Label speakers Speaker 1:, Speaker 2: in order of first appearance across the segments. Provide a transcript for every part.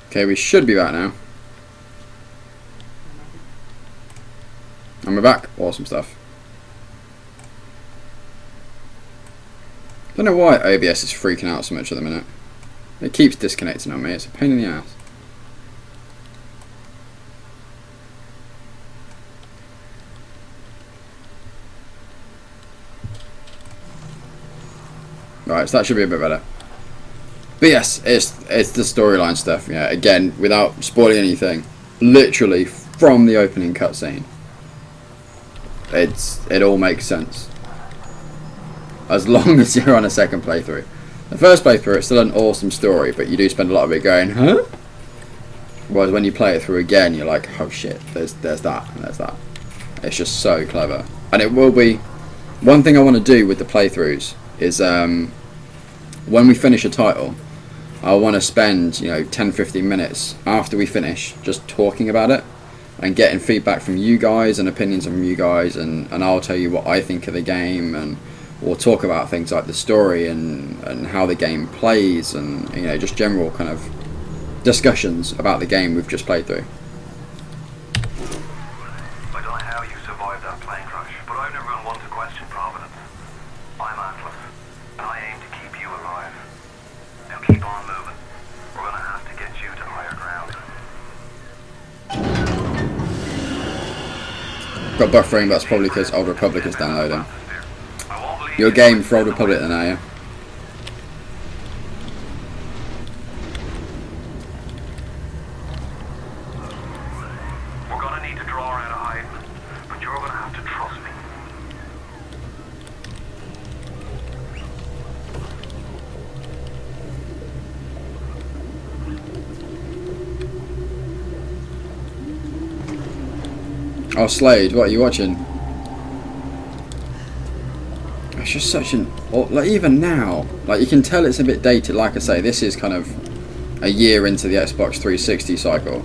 Speaker 1: Okay, we should be back now. And we're back. Awesome stuff. Don't know why OBS is freaking out so much at the minute. It keeps disconnecting on me. It's a pain in the ass. Right, so that should be a bit better. But yes, it's the storyline stuff. Yeah, again, without spoiling anything, literally from the opening cutscene, it all makes sense. As long as you're on a second playthrough. The first playthrough, it's still an awesome story, but you do spend a lot of it going, huh? Whereas when you play it through again, you're like, oh shit, there's that and there's that. It's just so clever, and it will be. One thing I want to do with the playthroughs is when we finish a title, I want to spend 10-15 minutes after we finish just talking about it and getting feedback from you guys and opinions from you guys, and I'll tell you what I think of the game, and we'll talk about things like the story and how the game plays, and just general kind of discussions about the game we've just played through.
Speaker 2: I don't know how you survived that plane crash, but I've never been one to question Providence. I'm Atlas, and I aim to keep you alive. Now keep on moving. We're gonna have to get you to higher ground.
Speaker 1: Got buffering, but that's probably because Old Republic is downloading. Your game for Old Republic then, are you?
Speaker 2: We're gonna need to draw her out of hiding, but you're gonna have to trust me.
Speaker 1: Oh, Slade, what are you watching? It's just such an... like, even now, like, you can tell it's a bit dated. Like I say, this is kind of a year into the Xbox 360 cycle.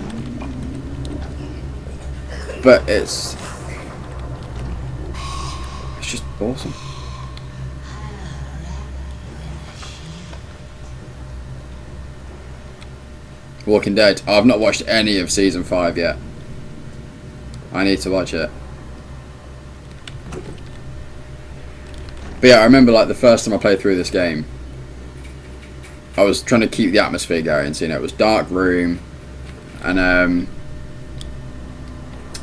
Speaker 1: But it's just awesome. Walking Dead. Oh, I've not watched any of Season 5 yet. I need to watch it. But yeah, I remember like the first time I played through this game, I was trying to keep the atmosphere going. So, it was dark room, and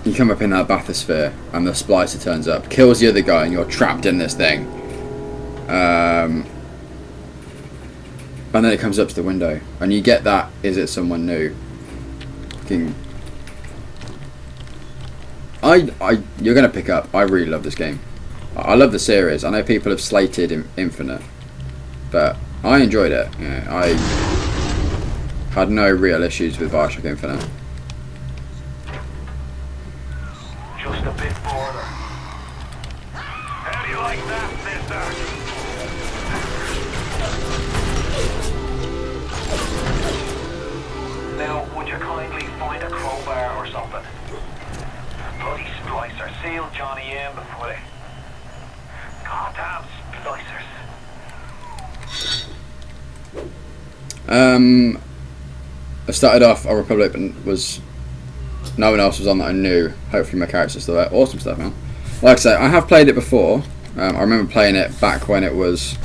Speaker 1: you come up in that bathysphere, and the splicer turns up, kills the other guy, and you're trapped in this thing. And then it comes up to the window, and you get that, is it someone new? You're gonna pick up. I really love this game. I love the series. I know people have slated Infinite, but I enjoyed it. I had no real issues with Bioshock Infinite.
Speaker 2: Just a bit border. How do you like that, mister? Now, would you kindly find a crowbar or something? Bloody splicer sealed Johnny in before they... Goddamn splicers.
Speaker 1: I started off Old Republic, but no one else was on that I knew. Hopefully my character's still there. Awesome stuff, man. Like I say, I have played it before. I remember playing it back when it was...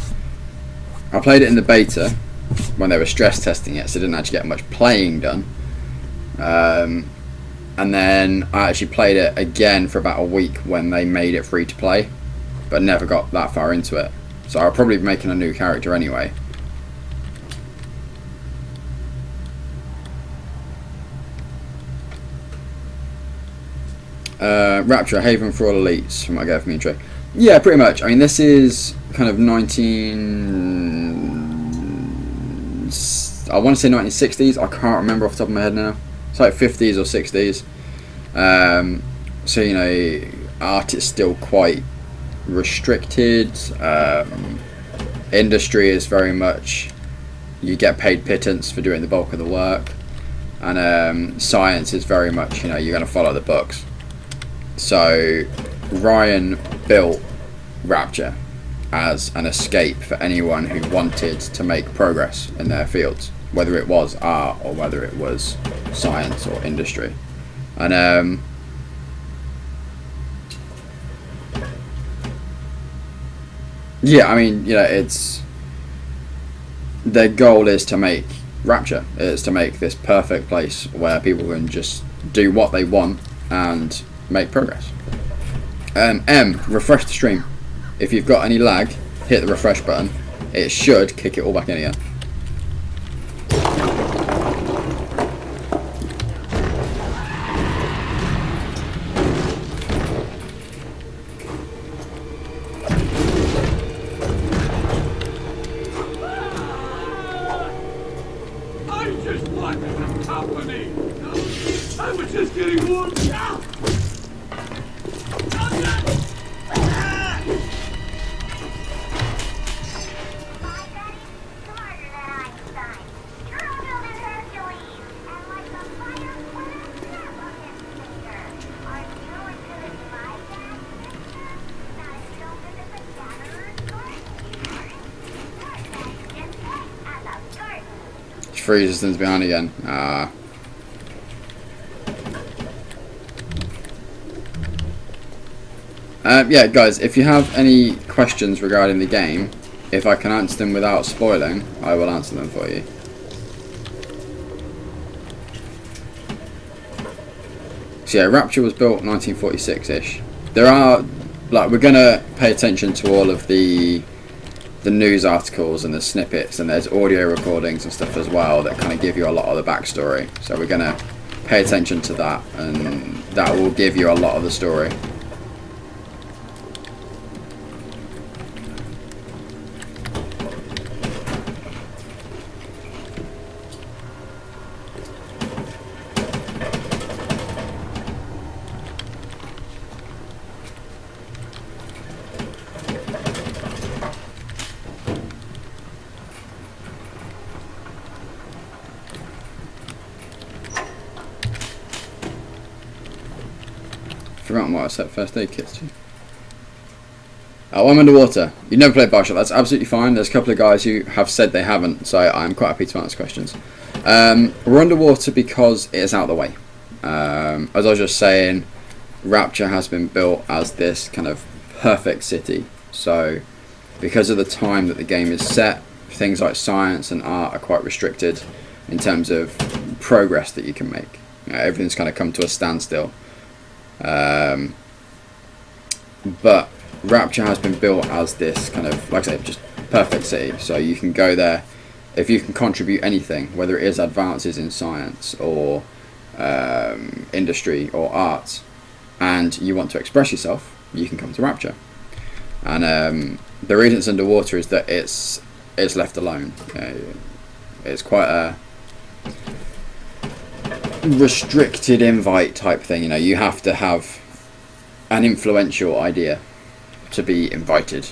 Speaker 1: I played it in the beta when they were stress testing it, so I didn't actually get much playing done. And then I actually played it again for about a week when they made it free to play, but never got that far into it. So I'll probably be making a new character anyway. Rapture, haven for all elites, from what I get from the intro. Yeah, pretty much. I mean, this is kind of I want to say 1960s. I can't remember off the top of my head now. It's like 50s or 60s. So, art is still quite restricted. Industry is very much, you get paid pittance for doing the bulk of the work. And science is very much, you're going to follow the books. So Ryan built Rapture as an escape for anyone who wanted to make progress in their fields, whether it was art or whether it was science or industry. And yeah, I mean, it's their goal is to make Rapture. It's to make this perfect place where people can just do what they want and make progress. Refresh the stream. If you've got any lag, hit the refresh button. It should kick it all back in again. Freezes things behind again. Yeah, guys, if you have any questions regarding the game, if I can answer them without spoiling, I will answer them for you. So yeah, Rapture was built 1946-ish. There are, like, we're gonna pay attention to all of the news articles and the snippets, and there's audio recordings and stuff as well that kind of give you a lot of the backstory. So we're gonna pay attention to that, and that will give you a lot of the story. Forgotten what I set first aid kits to. Oh, I'm underwater. You've never played Bioshock. That's absolutely fine. There's a couple of guys who have said they haven't, so I'm quite happy to answer questions. We're underwater because it is out of the way. As I was just saying, Rapture has been built as this kind of perfect city. So because of the time that the game is set, things like science and art are quite restricted in terms of progress that you can make. Everything's kind of come to a standstill. But Rapture has been built as this kind of, like I say, just perfect city. So you can go there if you can contribute anything, whether it is advances in science or industry or art, and you want to express yourself, you can come to Rapture. And the reason it's underwater is that it's left alone. It's quite a restricted invite type thing. You have to have an influential idea to be invited.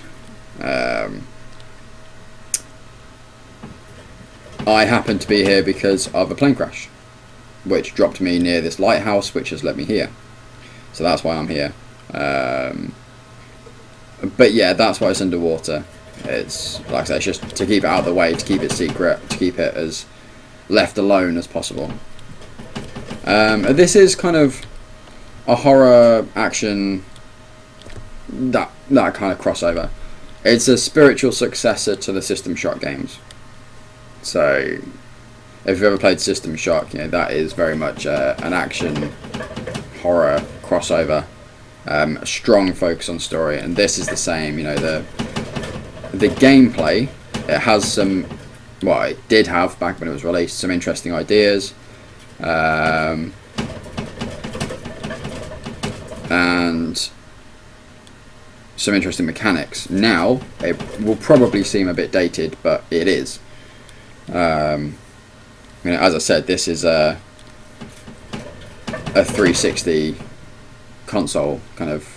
Speaker 1: I happen to be here because of a plane crash which dropped me near this lighthouse, which has led me here, so that's why I'm here. But yeah, that's why it's underwater. It's, like I say, it's just to keep it out of the way, to keep it secret, to keep it as left alone as possible. This is kind of a horror action, that kind of crossover. It's a spiritual successor to the System Shock games. So if you've ever played System Shock, that is very much an action horror crossover. A strong focus on story, and this is the same. The gameplay, it has some, well, it did have back when it was released, some interesting ideas. And some interesting mechanics. Now it will probably seem a bit dated, but it is. As I said, this is a 360 console kind of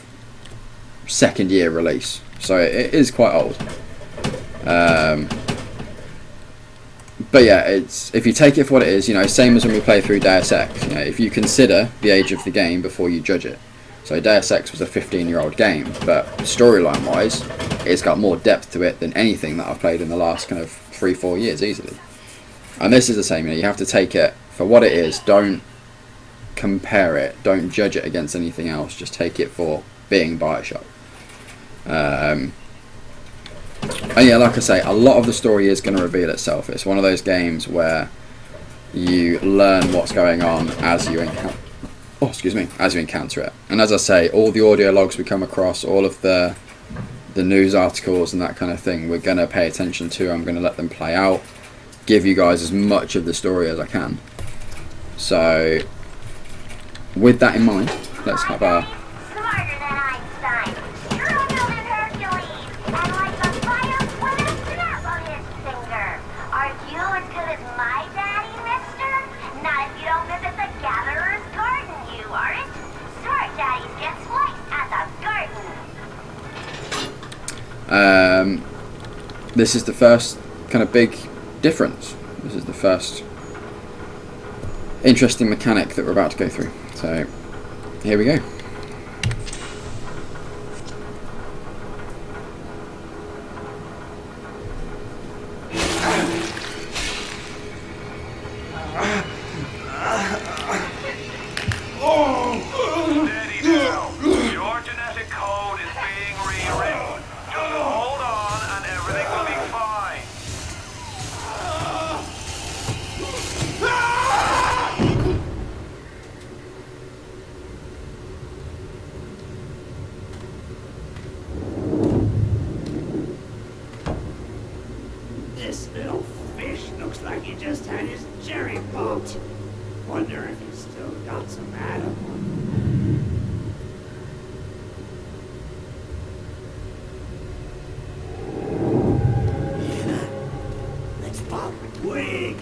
Speaker 1: second year release, so it is quite old. But yeah, it's, if you take it for what it is, same as when we play through Deus Ex. If you consider the age of the game before you judge it. So Deus Ex was a 15-year-old game, but storyline-wise, it's got more depth to it than anything that I've played in the last kind of 3-4 years easily. And this is the same. You have to take it for what it is. Don't compare it. Don't judge it against anything else. Just take it for being Bioshock. And yeah, like I say, a lot of the story is going to reveal itself. It's one of those games where you learn what's going on as you encounter. Oh, excuse me, as you encounter it. And as I say, all the audio logs we come across, all of the news articles and that kind of thing, we're going to pay attention to. I'm going to let them play out, give you guys as much of the story as I can. So, with that in mind, let's have a...
Speaker 3: Smarter than Einstein. Stronger than Hercules. And like the fire with a snap of his finger. Are you as good as my daddy, mister? Not if you don't visit the Gatherer's Garden, you aren't. Smart daddies get sliced at the garden.
Speaker 1: This is the first kind of big difference. This is the first interesting mechanic that we're about to go through. So, here we go.
Speaker 2: Steady now. Your genetic code is being rewritten. Just hold on and everything will be fine.
Speaker 4: This little fish looks like he just had his cherry popped. Wonder if he's still got some Adam. Yeah, let's pop wig.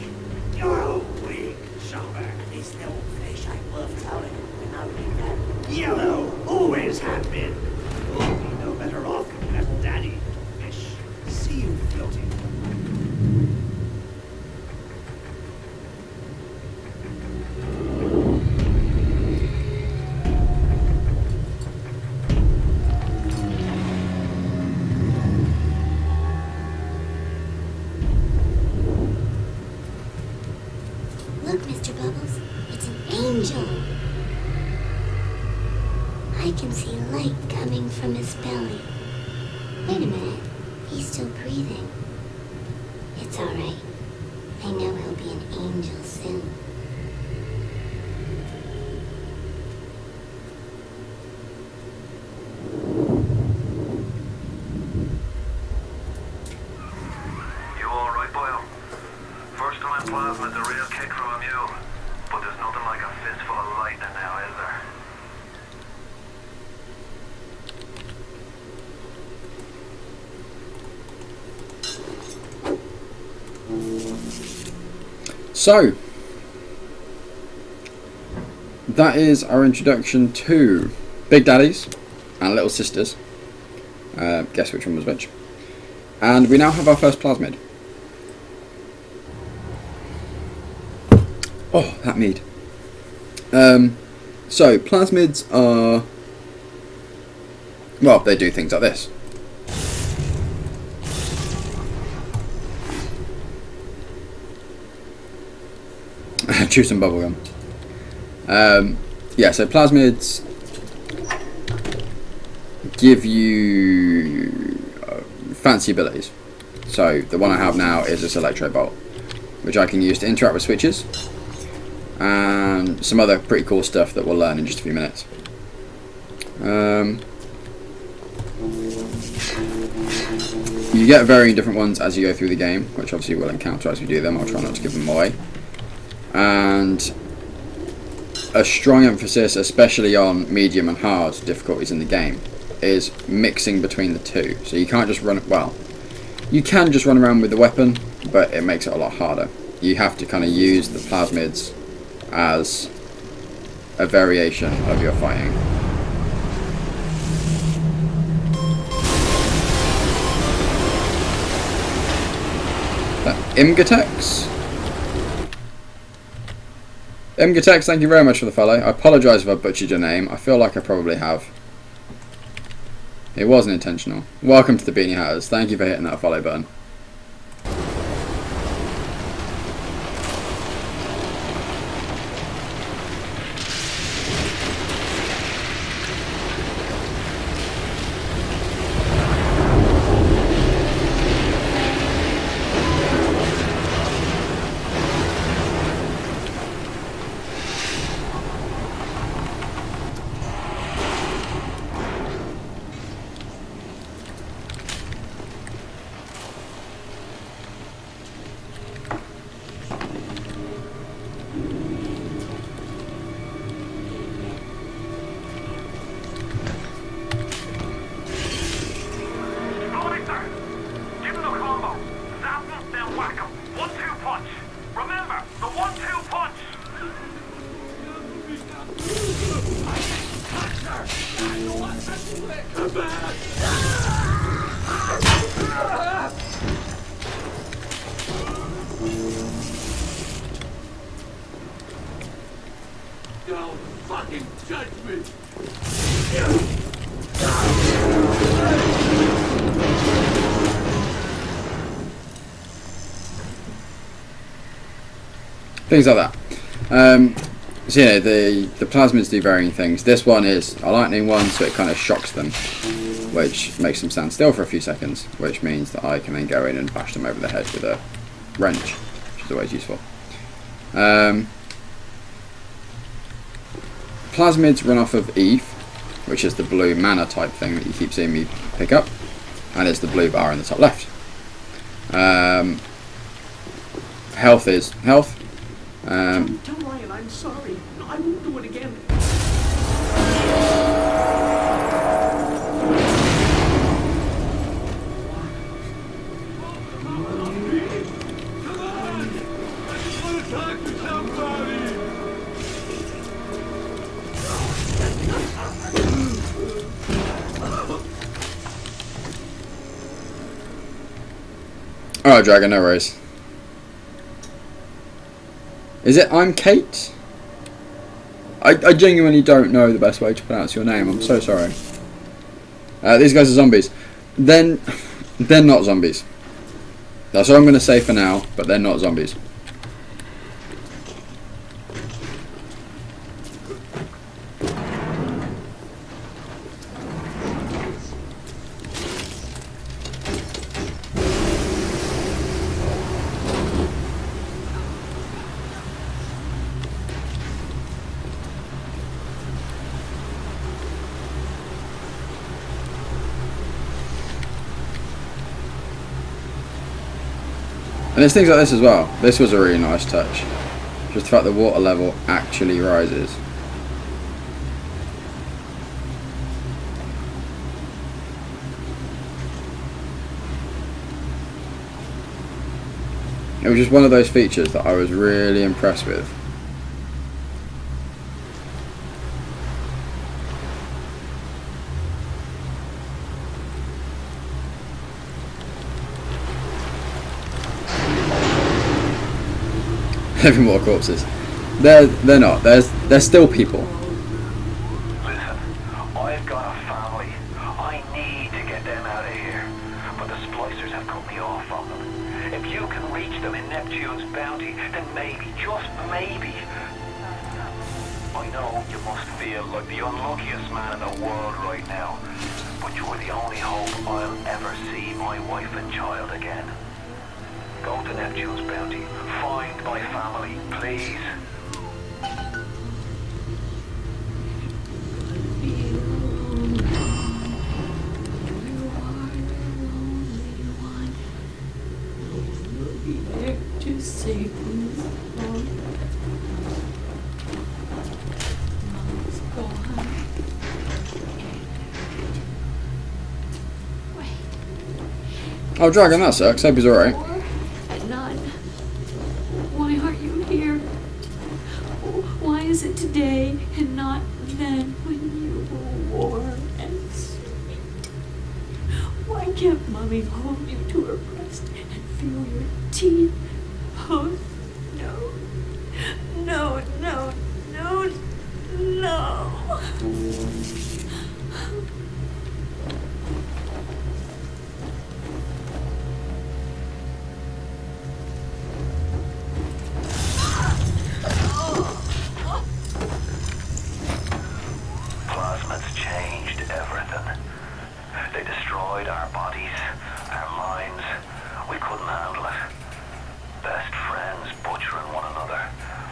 Speaker 4: You're a wig shopper. This little fish ain't worth telling. And I think that yellow always have been. You'll be no better off than that daddy fish. See you floating.
Speaker 3: Look, Mr. Bubbles. It's an angel. I can see light coming from his belly. Wait a minute. He's still breathing. It's all right. I know he'll be an angel soon.
Speaker 2: You alright, Boyle? First time plasma's a real kick from a mule. But there's nothing like a fistful of lightning now, is there?
Speaker 1: So, that is our introduction to Big Daddies and Little Sisters. Guess which one was which. And we now have our first plasmid. Oh, that mead. So, plasmids are... Well, they do things like this. Chew some bubblegum. Yeah, so plasmids give you fancy abilities. So the one I have now is this electro bolt, which I can use to interact with switches and some other pretty cool stuff that we'll learn in just a few minutes. You get varying different ones as you go through the game, which obviously we'll encounter as we do them. I'll try not to give them away. And a strong emphasis, especially on medium and hard difficulties in the game, is mixing between the two. So you can't just run, well, you can just run around with the weapon, but it makes it a lot harder. You have to kind of use the plasmids as a variation of your fighting. Imgatex? Imgatex, thank you very much for the follow. I apologise if I butchered your name. I feel like I probably have. It wasn't intentional. Welcome to the Beanie Hatters. Thank you for hitting that follow button. things like that. So yeah, the plasmids do varying things. This one is a lightning one, so it kind of shocks them, which makes them stand still for a few seconds, which means that I can then go in and bash them over the head with a wrench, which is always useful. Plasmids run off of Eve, which is the blue mana type thing that you keep seeing me pick up, and it's the blue bar in the top left. Health is health.
Speaker 4: Tell Ryan I'm sorry. I won't do it again.
Speaker 1: Alright, Dragon, no worries. Is it I'm Kate? I genuinely don't know the best way to pronounce your name. I'm so sorry. These guys are zombies. Then they're not zombies. That's all I'm going to say for now, but they're not zombies. And there's things like this as well. This was a really nice touch. Just the fact the water level actually rises. It was just one of those features that I was really impressed with. Every more corpses. They're not. They're still people.
Speaker 2: Listen, I've got a family. I need to get them out of here. But the splicers have cut me off from them. If you can reach them in Neptune's bounty, then maybe, just maybe. I know you must feel like the unluckiest man in the world right now. But you're the only hope I'll ever see my wife and child again. Go to Neptune's bounty. Find my family, please.
Speaker 5: To save me. Mom's gone. Wait.
Speaker 1: Oh, Dragon, that sucks. Hope he's alright.
Speaker 5: None. Why aren't you here? Why is it today and not then when you were warm and sweet? Why can't Mommy hold you to her breast and feel your teeth? Oh, no. No, no, no, no.
Speaker 2: Plasmids changed everything. They destroyed our bodies, our minds. We couldn't handle it. Best friends butchering one another.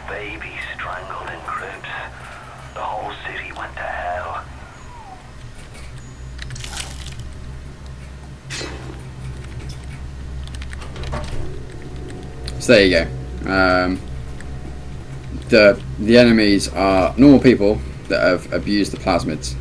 Speaker 2: Babies strangled in cribs. The whole city went to hell.
Speaker 1: So there you go. The enemies are normal people that have abused the plasmids.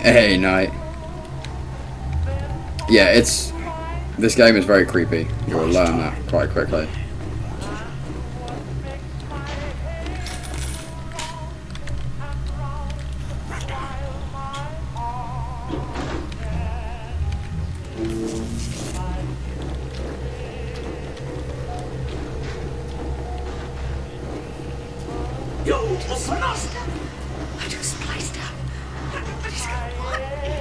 Speaker 1: Hey, night. Yeah, it's This game is very creepy. You will learn that quite quickly.
Speaker 4: You open up! I just spliced up. Everybody's gonna want me.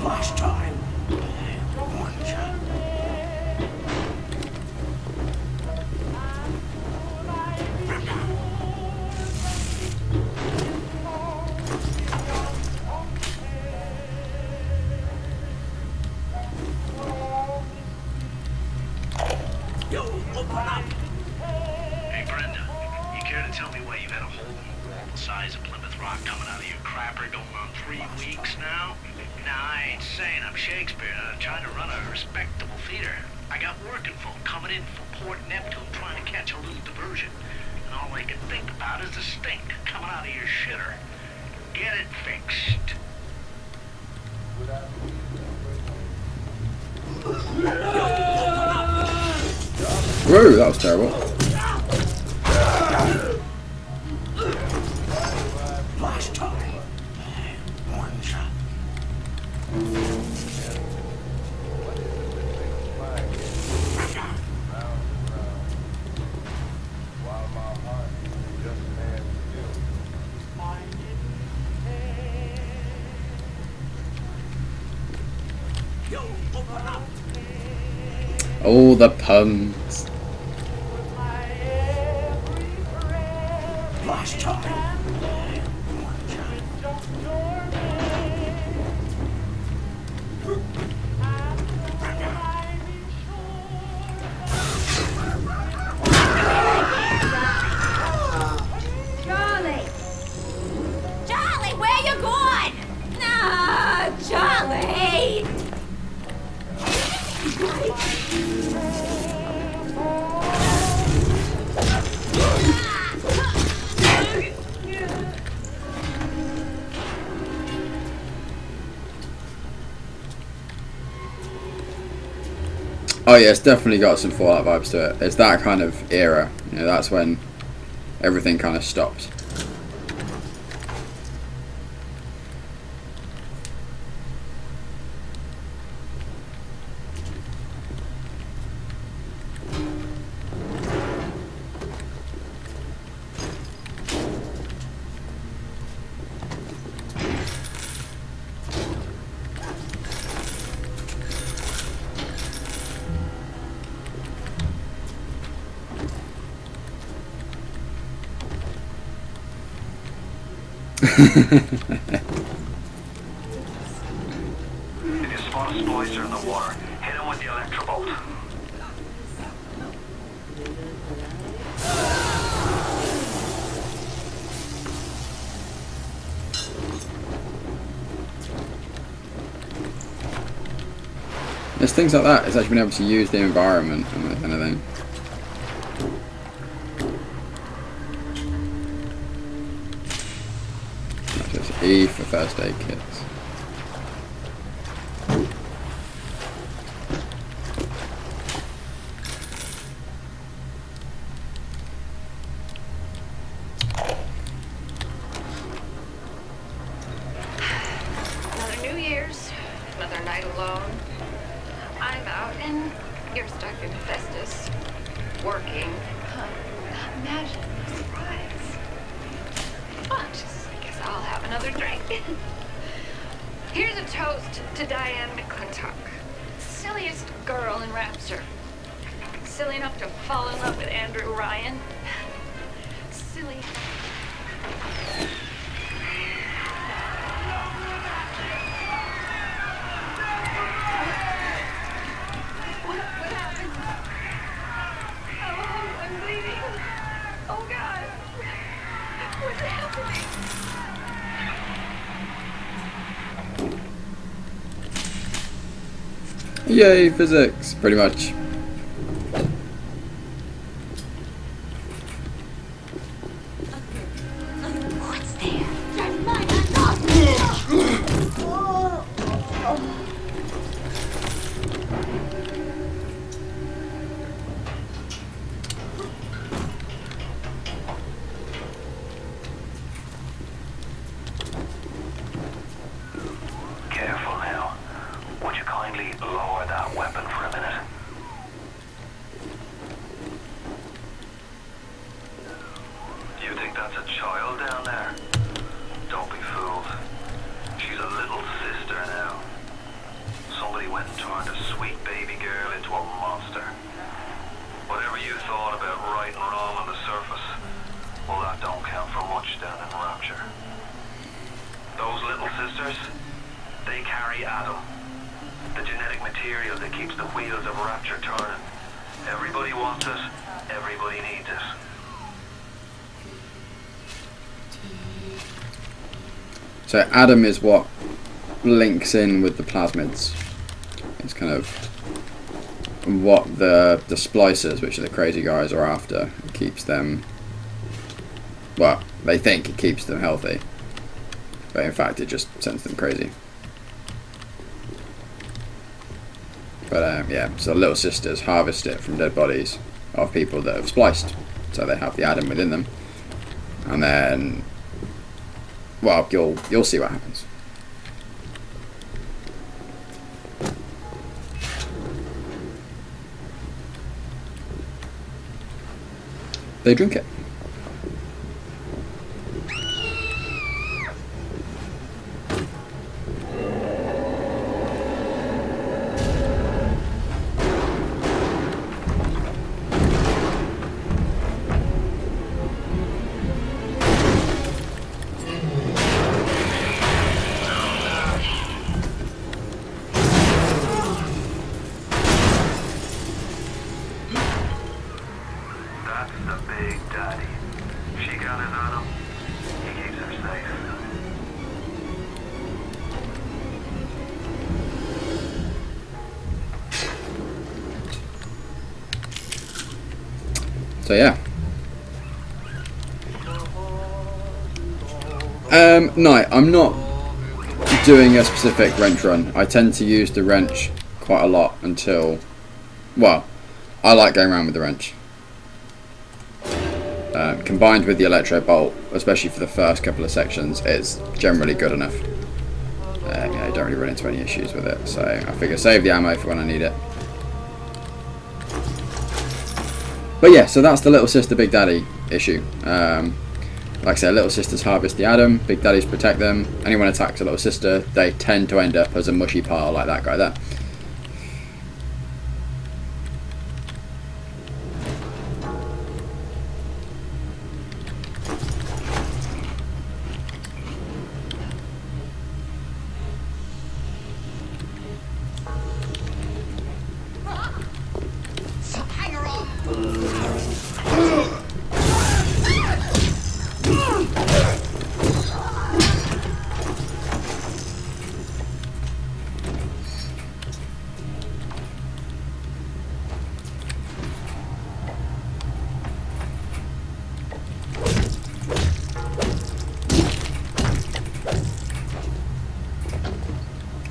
Speaker 4: Last time. One shot. You open up!
Speaker 6: Hey, Brenda, you care to tell me why you've had a hole in the wall the size of Plymouth Rock coming out of your crapper going on 3 weeks now? Nah, I ain't saying I'm Shakespeare. I'm trying to run a respectable theater. I got working folk coming in from Port Neptune trying to catch a little diversion. And all I can think about is the stink coming out of your shitter. Get it fixed.
Speaker 1: Whoa, that was terrible.
Speaker 4: Last time. One shot. You open up!
Speaker 1: All the puns.
Speaker 4: Last time. One shot.
Speaker 3: Charlie! Charlie, where you going? Nah, Charlie!
Speaker 1: Oh yeah, it's definitely got some Fallout vibes to it. It's that kind of era. You know, that's when everything kind of stopped.
Speaker 2: If you spot a splicer in the water, hit him with the electrobolt.
Speaker 1: There's things like that. It's actually been able to use the environment and that kind of thing. That's just E for first aid kits.
Speaker 7: Another New Year's, another night alone. I'm out and you're stuck in Festus, working. Imagine the surprise. Well, I guess I'll have another drink. Here's a toast to Diane McClintock, silliest girl in Rapture. Silly enough to fall in love with Andrew Ryan. Silly. What happened? Oh, I'm bleeding. Oh, God. What's happening?
Speaker 1: Yay, physics, pretty much.
Speaker 3: What's there? Your mother!
Speaker 2: sisters, they carry Adam, the genetic material that keeps the wheels of Rapture turning. Everybody wants it, everybody needs it.
Speaker 1: So Adam is what links in with the plasmids. It's kind of what the splicers, which are the crazy guys, are after. It keeps them, well, they think it keeps them healthy, but in fact it just sends them crazy. But yeah, so little sisters harvest it from dead bodies of people that have spliced, so they have the Adam within them, and then, well, you'll see what happens. They drink it.
Speaker 2: That's the Big Daddy. She gathers Adam, he keeps her safe.
Speaker 1: So yeah. No, I'm not doing a specific wrench run. I tend to use the wrench quite a lot until, well, I like going around with the wrench. Combined with the electro bolt, especially for the first couple of sections, it's generally good enough. Yeah, you don't really run into any issues with it, so I figure save the ammo for when I need it. But yeah, so that's the little sister Big Daddy issue. Like I said, little sisters harvest the Adam, Big Daddies protect them. Anyone attacks a little sister, they tend to end up as a mushy pile like that guy there.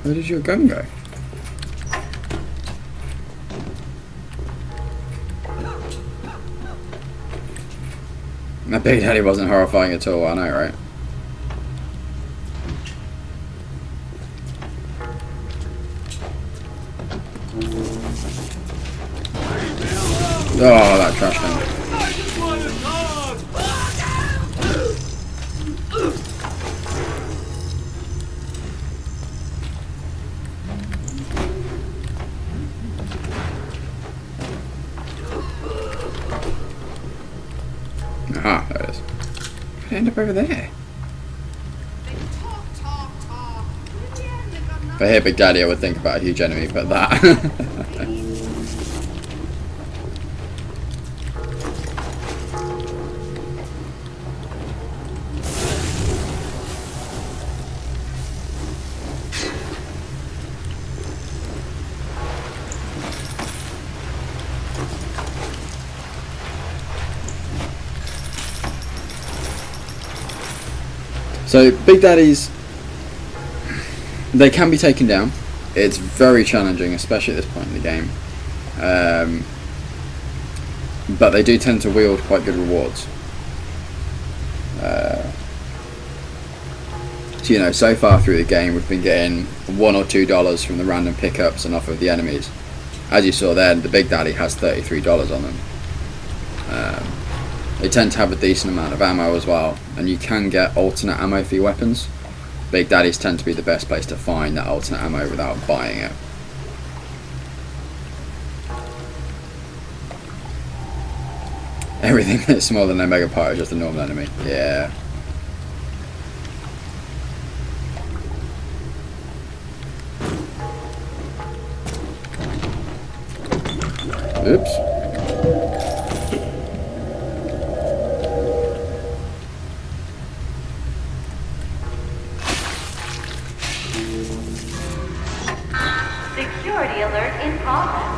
Speaker 1: Where did your gun go? That Big Daddy wasn't horrifying at all, I know, right? Oh, that trash can. Aha, there it is. How did I end up over there? If I hear Big Daddy, I would think about a huge enemy, but that. So Big Daddies, they can be taken down. It's very challenging, especially at this point in the game. But they do tend to wield quite good rewards. So, you know, so far through the game we've been getting $1 or $2 from the random pickups and off of the enemies. As you saw there, the Big Daddy has $33 on them. They tend to have a decent amount of ammo as well, and you can get alternate ammo for your weapons. Big Daddies tend to be the best place to find that alternate ammo without buying it. Everything that's smaller than Omega Pyro is just a normal enemy. Yeah. Oops.
Speaker 3: Security alert in progress.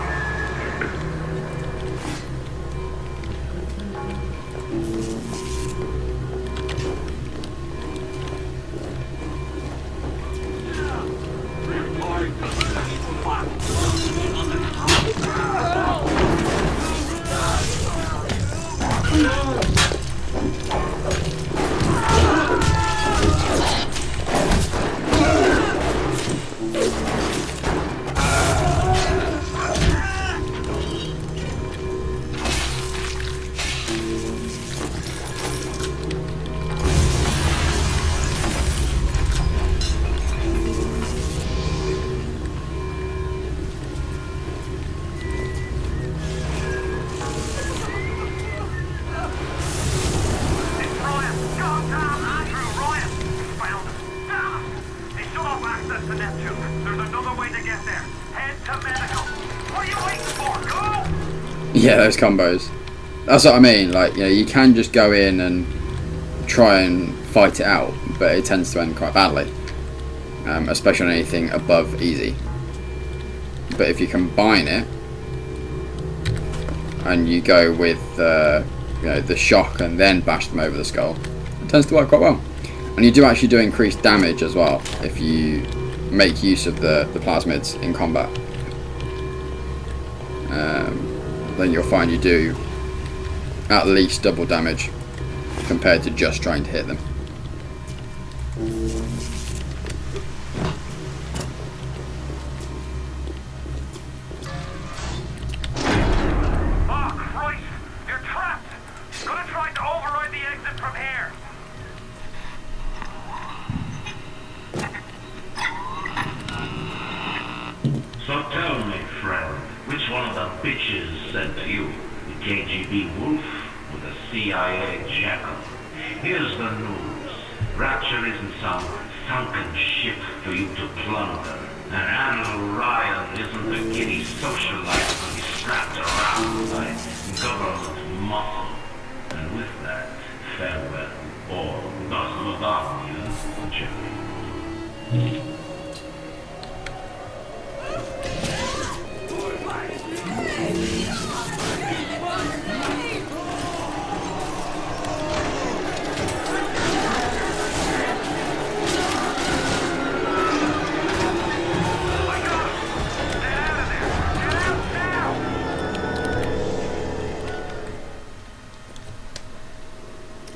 Speaker 1: Yeah, those combos. That's what I mean. Like, you know, you can just go in and try and fight it out, but it tends to end quite badly, especially on anything above easy. But if you combine it and you go with you know, the shock and then bash them over the skull, it tends to work quite well. And you do actually do increased damage as well if you make use of the plasmids in combat. Then you'll find you do at least double damage compared to just trying to hit them.
Speaker 2: Oh, Christ! You're trapped! Gonna try to override the exit from here!
Speaker 6: So tell me, friend, which one of the bitches sent you? The KGB wolf or the CIA jackal? Here's the news. Rapture isn't some sunken ship for you to plunder. And Andrew Ryan isn't a giddy socialite to be strapped around by government muscle. And with that, farewell, or Noslavonian, Jerry.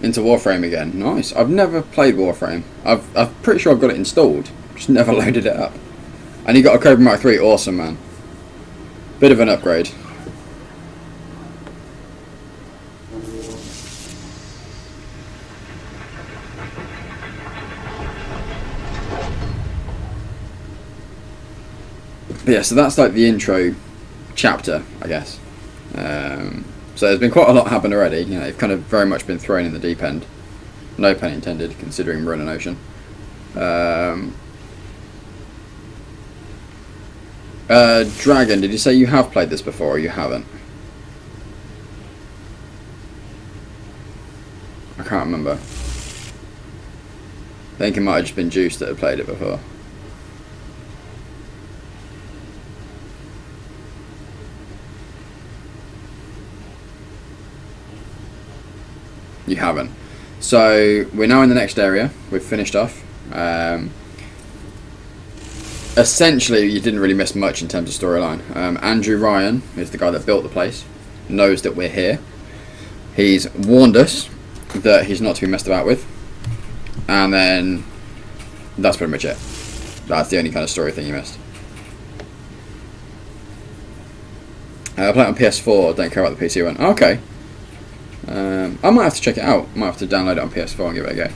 Speaker 1: Into Warframe again. Nice. I've never played Warframe. I'm pretty sure I've got it installed. Just never loaded it up. And you got a Cobra Mark III. Awesome, man. Bit of an upgrade. But yeah, so that's like the intro chapter, I guess. So there's been quite a lot happen already. You know, you've kind of very much been thrown in the deep end. No pun intended, considering we're in an ocean. Dragon, did you say you have played this before or you haven't? I can't remember. I think it might have just been Juice that had played it before. You haven't. So we're now in the next area. We've finished off. Essentially, you didn't really miss much in terms of storyline. Andrew Ryan is the guy that built the place, knows that we're here. He's warned us that he's not to be messed about with. And then that's pretty much it. That's the only kind of story thing you missed. I play it on PS4, don't care about the PC one. Okay. I might have to check it out. I might have to download it on PS4 and give it a go.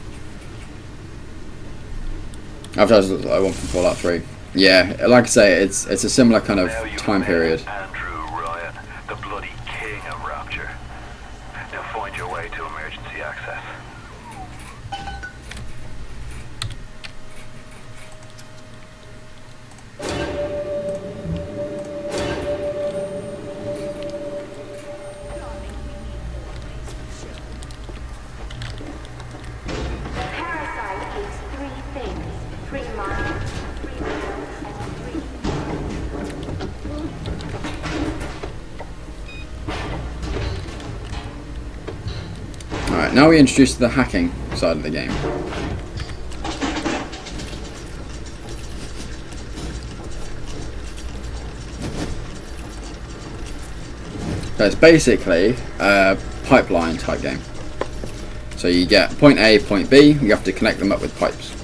Speaker 1: Advertisers look like one from Fallout 3. Yeah, like I say, it's a similar kind of time period.
Speaker 2: Andrew Ryan, the bloody king of Rapture. Now find your way to emergency access.
Speaker 3: 3 miles, 3 miles, and 3.
Speaker 1: Alright, now we introduce the hacking side of the game. So it's basically a pipeline type game. So you get point A, point B, you have to connect them up with pipes.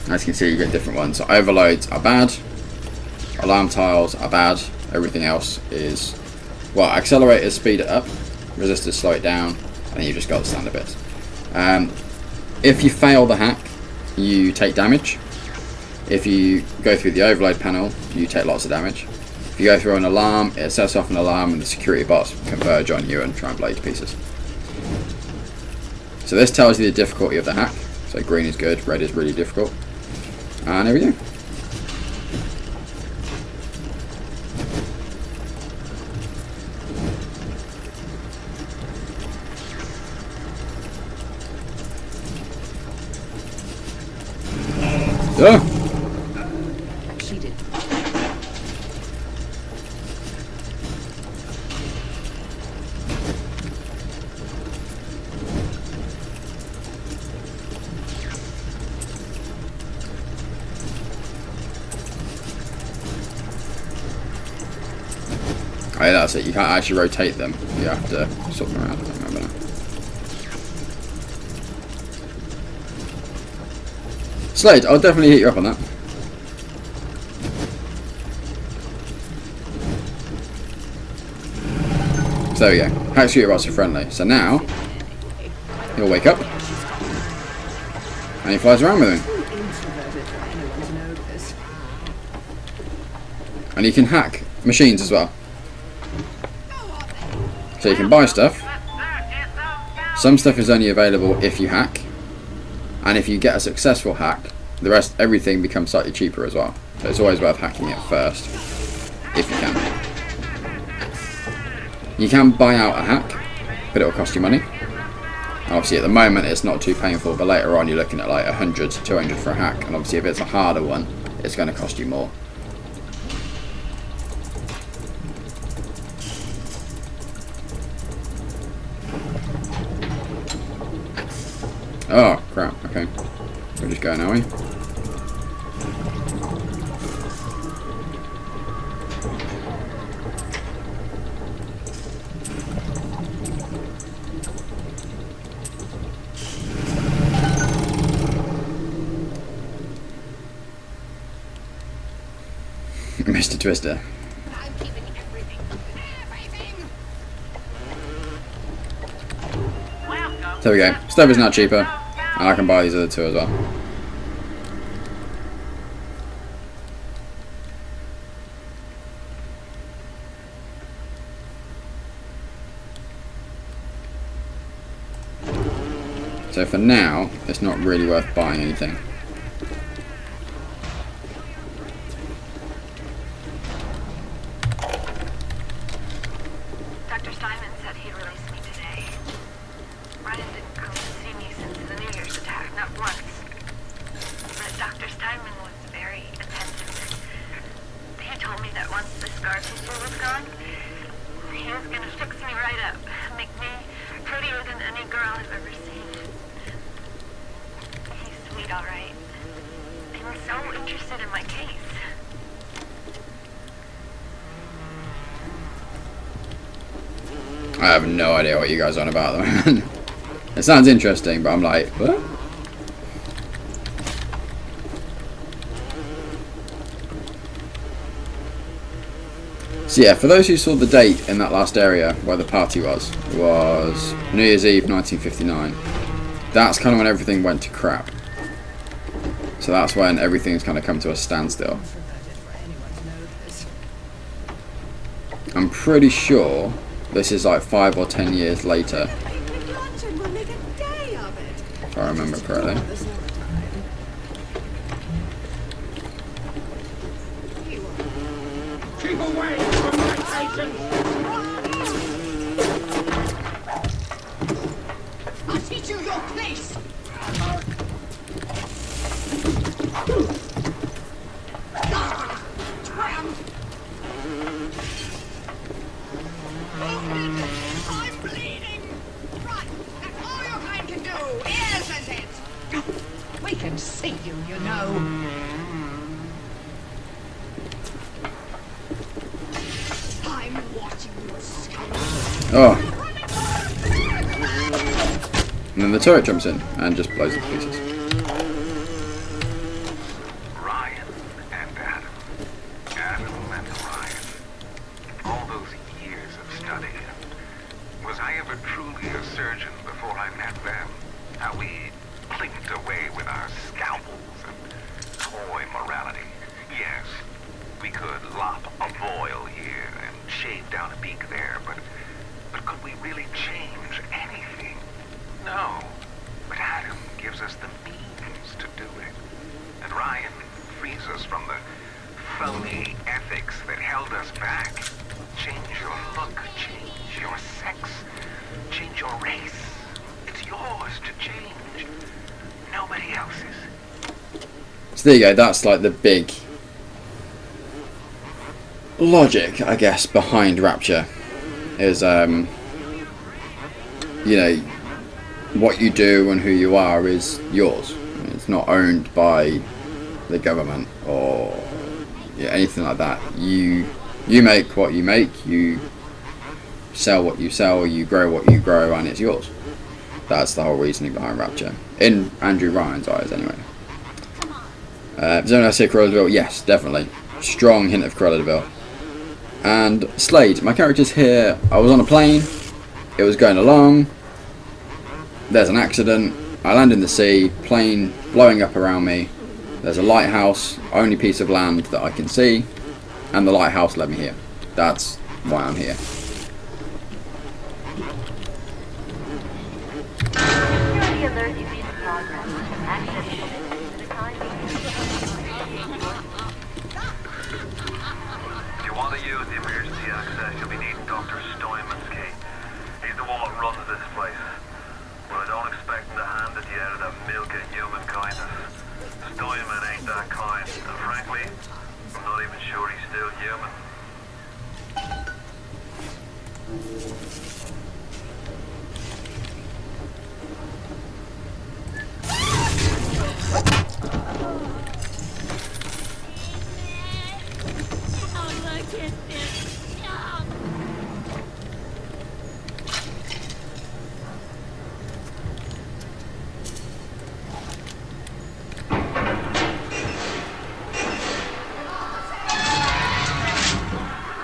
Speaker 1: As you can see, you get different ones. So overloads are bad, alarm tiles are bad, everything else is, well, accelerators speed it up, resistors slow it down, and then you've just got the standard bits. If you fail the hack, you take damage. If you go through the overload panel, you take lots of damage. If you go through an alarm, it sets off an alarm and the security bots converge on you and try and blow you to pieces. So this tells you the difficulty of the hack. So green is good, red is really difficult. And there we go. Oh!
Speaker 8: She did.
Speaker 1: Oh yeah, that's it. You can't actually rotate them. You have to swap them around. I remember now. Slade, I'll definitely hit you up on that. So there we go. Hack security bots are friendly. So now he'll wake up and he flies around with him. And you can hack machines as well. So you can buy stuff. Some stuff is only available if you hack. And if you get a successful hack, the rest, everything becomes slightly cheaper as well. So it's always worth hacking it first, if you can. You can buy out a hack, but it'll cost you money. Obviously at the moment it's not too painful, but later on you're looking at like 100 to 200 for a hack, and obviously if it's a harder one, it's going to cost you more. Oh crap, okay. We're just going, are we? Mr. Twister.
Speaker 7: I'm keeping everything.
Speaker 1: There we go. Stove is now cheaper, and I can buy these other two as well. So for now, it's not really worth buying anything.
Speaker 7: Dr. Simon said he'd release me today. Ryan didn't come to see me since the New Year's attack, not once. But Dr. Steinman was very attentive. He told me that once the scar tissue was gone, he was gonna fix me right up, make me prettier than any girl I've ever seen. He's sweet, all right. And so interested in my case.
Speaker 1: I have no idea what you guys are on about, man. It sounds interesting, but I'm like, what? So yeah, for those who saw the date in that last area where the party was, it was New Year's Eve 1959. That's kind of when everything went to crap. So that's when everything's kind of come to a standstill. I'm pretty sure this is like 5 or 10 years later, if I remember correctly.
Speaker 4: Keep away from my patient!
Speaker 8: I'll teach you your place!
Speaker 4: can see you, you know. I'm watching you, scoundrel.
Speaker 1: Oh. And then the turret jumps in and just blows it to pieces.
Speaker 2: Ryan and Adam. Adam and Ryan. All those years of study. Was I ever truly a surgeon before I met them? How we clinked away with our scalpels and toy morality. Yes, we could lop a boil here and shave down a beak there, but could we really change anything? No. But Adam gives us the means to do it. And Ryan frees us from the phony ethics that held us back. Change your look, change your sex, change your race. It's yours to change. Nobody else's.
Speaker 1: So there you go, that's like the big logic, I guess, behind Rapture. Is, you know, what you do and who you are is yours. It's not owned by the government or anything like that. You make what you make, you sell what you sell, you grow what you grow, and it's yours. That's the whole reasoning behind Rapture. In Andrew Ryan's eyes, anyway. Does anyone else see Cruella de Vil? Yes, definitely. Strong hint of Cruella de Vil. And Slade, my character's here. I was on a plane. It was going along. There's an accident. I land in the sea. Plane blowing up around me. There's a lighthouse. Only piece of land that I can see. And the lighthouse led me here. That's why I'm here.
Speaker 3: Security alert is in progress. Access permitted for the time being.
Speaker 2: If you want to use the emergency access, you'll be needing Dr. Steinman's key. He's the one that runs this place. But I don't expect him to hand it you out of that milk of human kindness. Steinman ain't that kind, and frankly, I'm not even sure he's still human.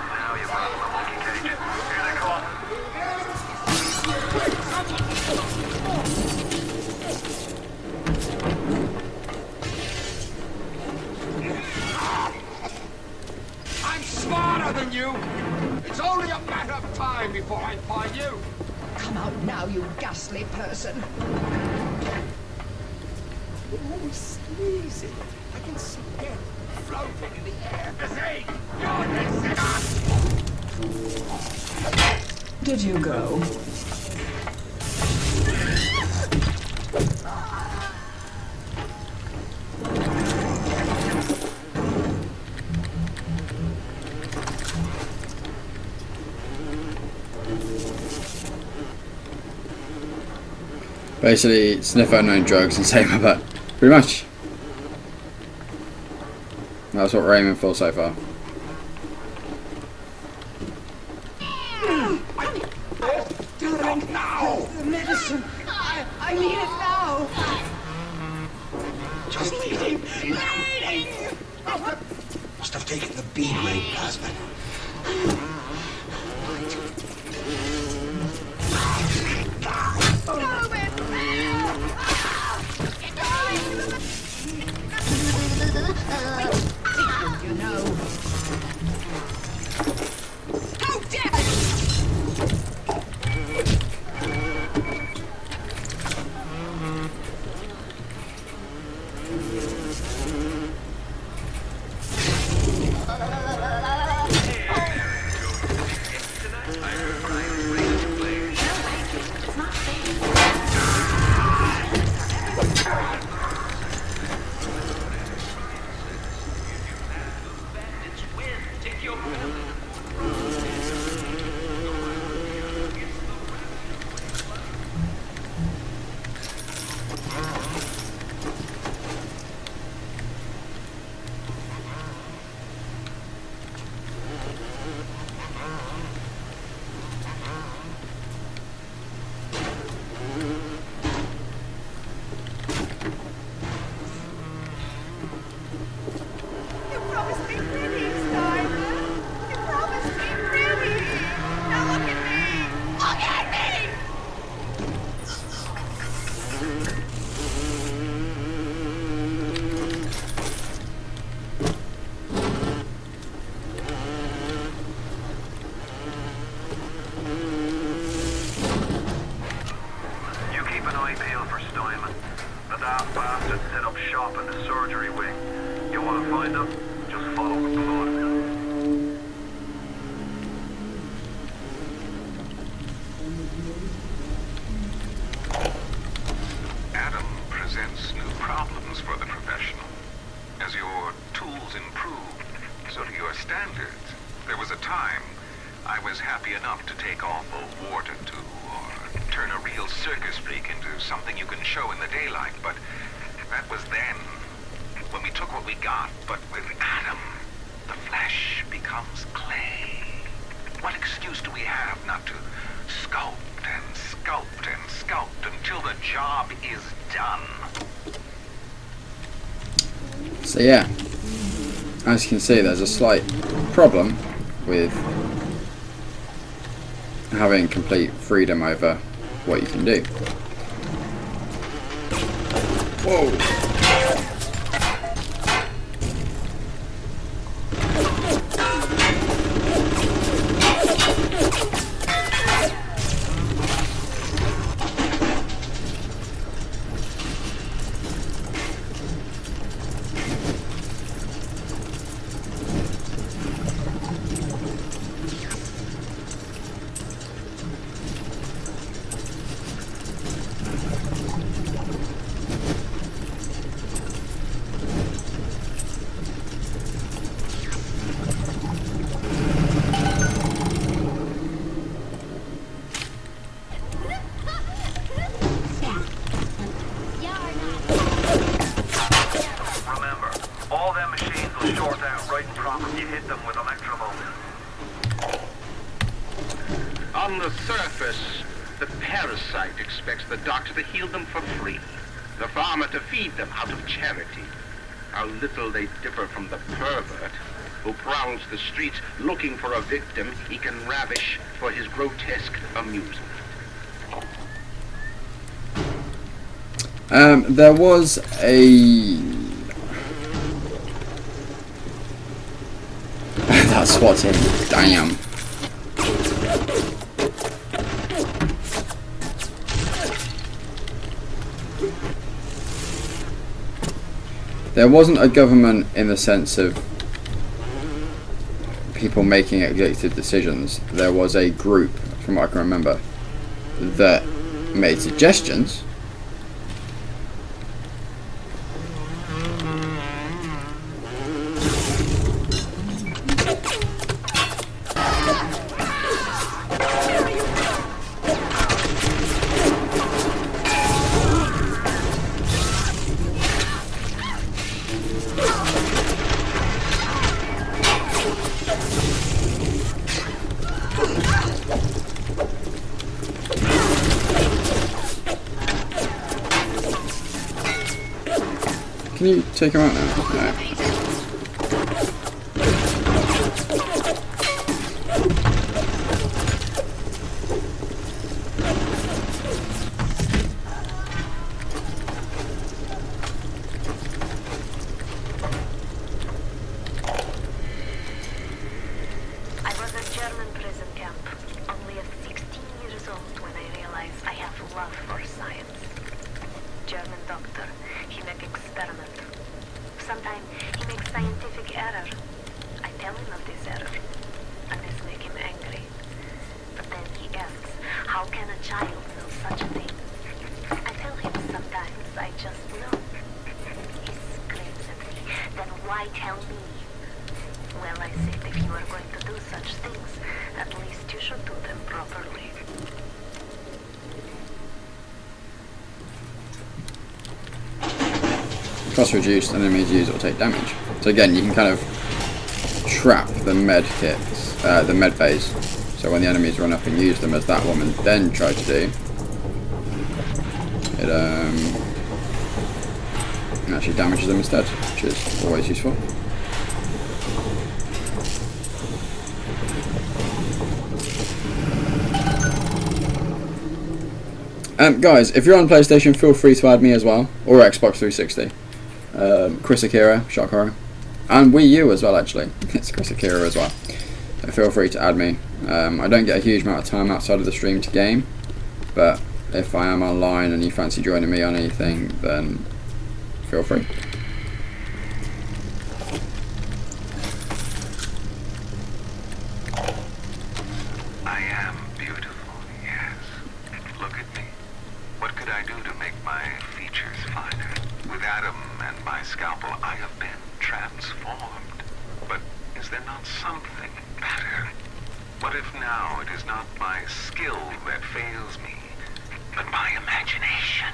Speaker 2: Now you're out of the monkey cage. Here they come.
Speaker 9: I'm smarter than you! It's only a matter of time before I find you!
Speaker 4: Come out now, you ghastly person.
Speaker 9: Oh, sleazy. I can see death floating in the air. See? You're the
Speaker 4: Did you go?
Speaker 1: Basically, sniff unknown drugs and save my butt. Pretty much. That's what we're aiming for so far.
Speaker 9: Darling, now!
Speaker 4: The medicine. I need it now.
Speaker 9: Just bleeding. Bleeding! Must have taken the bead ring plasma.
Speaker 4: You know. How dare
Speaker 2: daft bastard set up shop in the surgery wing. You want to find them? Just follow the blood.
Speaker 10: Adam presents new problems for the professional. As your tools improve, so do your standards. There was a time I was happy enough to take off a wart or two, or turn a real circus freak into something you can show in the daylight, but that was then, when we took what we got. But with Adam, the flesh becomes clay. What excuse do we have not to sculpt and sculpt and sculpt until the job is done?
Speaker 1: So yeah, as you can see, there's a slight problem with having complete freedom over what you can do. Whoa!
Speaker 6: On the surface, the parasite expects the doctor to heal them for free, the farmer to feed them out of charity. How little they differ from the pervert who prowls the streets looking for a victim he can ravish for his grotesque amusement.
Speaker 1: There was a... That's what's in. Damn. There wasn't a government in the sense of people making executive decisions. There was a group, from what I can remember, that made suggestions. Can you take him out now? No.
Speaker 3: I was at German prison camp, only at 16 years old when I realized I have love for science. German doctor, he make experiment. Sometimes he makes scientific error. I tell him of this error, and this make him angry. But then he asks, how can a child know such a thing? I tell him sometimes I just know. He screams at me, then why tell me? Well, I said, if you are going to do such things, at least you should do them properly.
Speaker 1: Cost reduced, and enemies use it will take damage. So again, you can kind of trap the med kits, the med phase. So when the enemies run up and use them, as that woman then tried to do, it actually damages them instead, which is always useful. Guys, if you're on PlayStation, feel free to add me as well, or Xbox 360. ChrisAkira, Shock Horror, and Wii U as well. Actually, it's ChrisAkira as well. So feel free to add me. I don't get a huge amount of time outside of the stream to game, but if I am online and you fancy joining me on anything, then feel free.
Speaker 10: I am beautiful, yes. Look at me. What could I do to make my features finer? With Adam and my scalpel, I have been transformed. But is there not something better? What if now it is not my skill that fails me, but my imagination?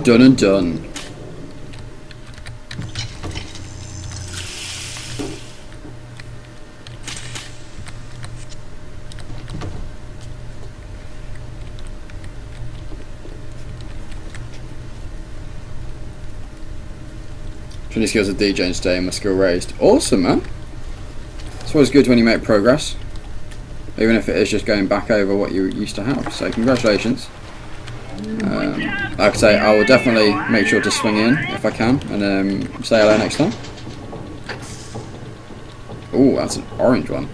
Speaker 1: Done and done. Training skills of DJing today and my skill raised. Awesome, man. It's always good when you make progress, even if it is just going back over what you used to have. So congratulations. Like I say, I will definitely make sure to swing in if I can, and say hello next time. Ooh, that's an orange one.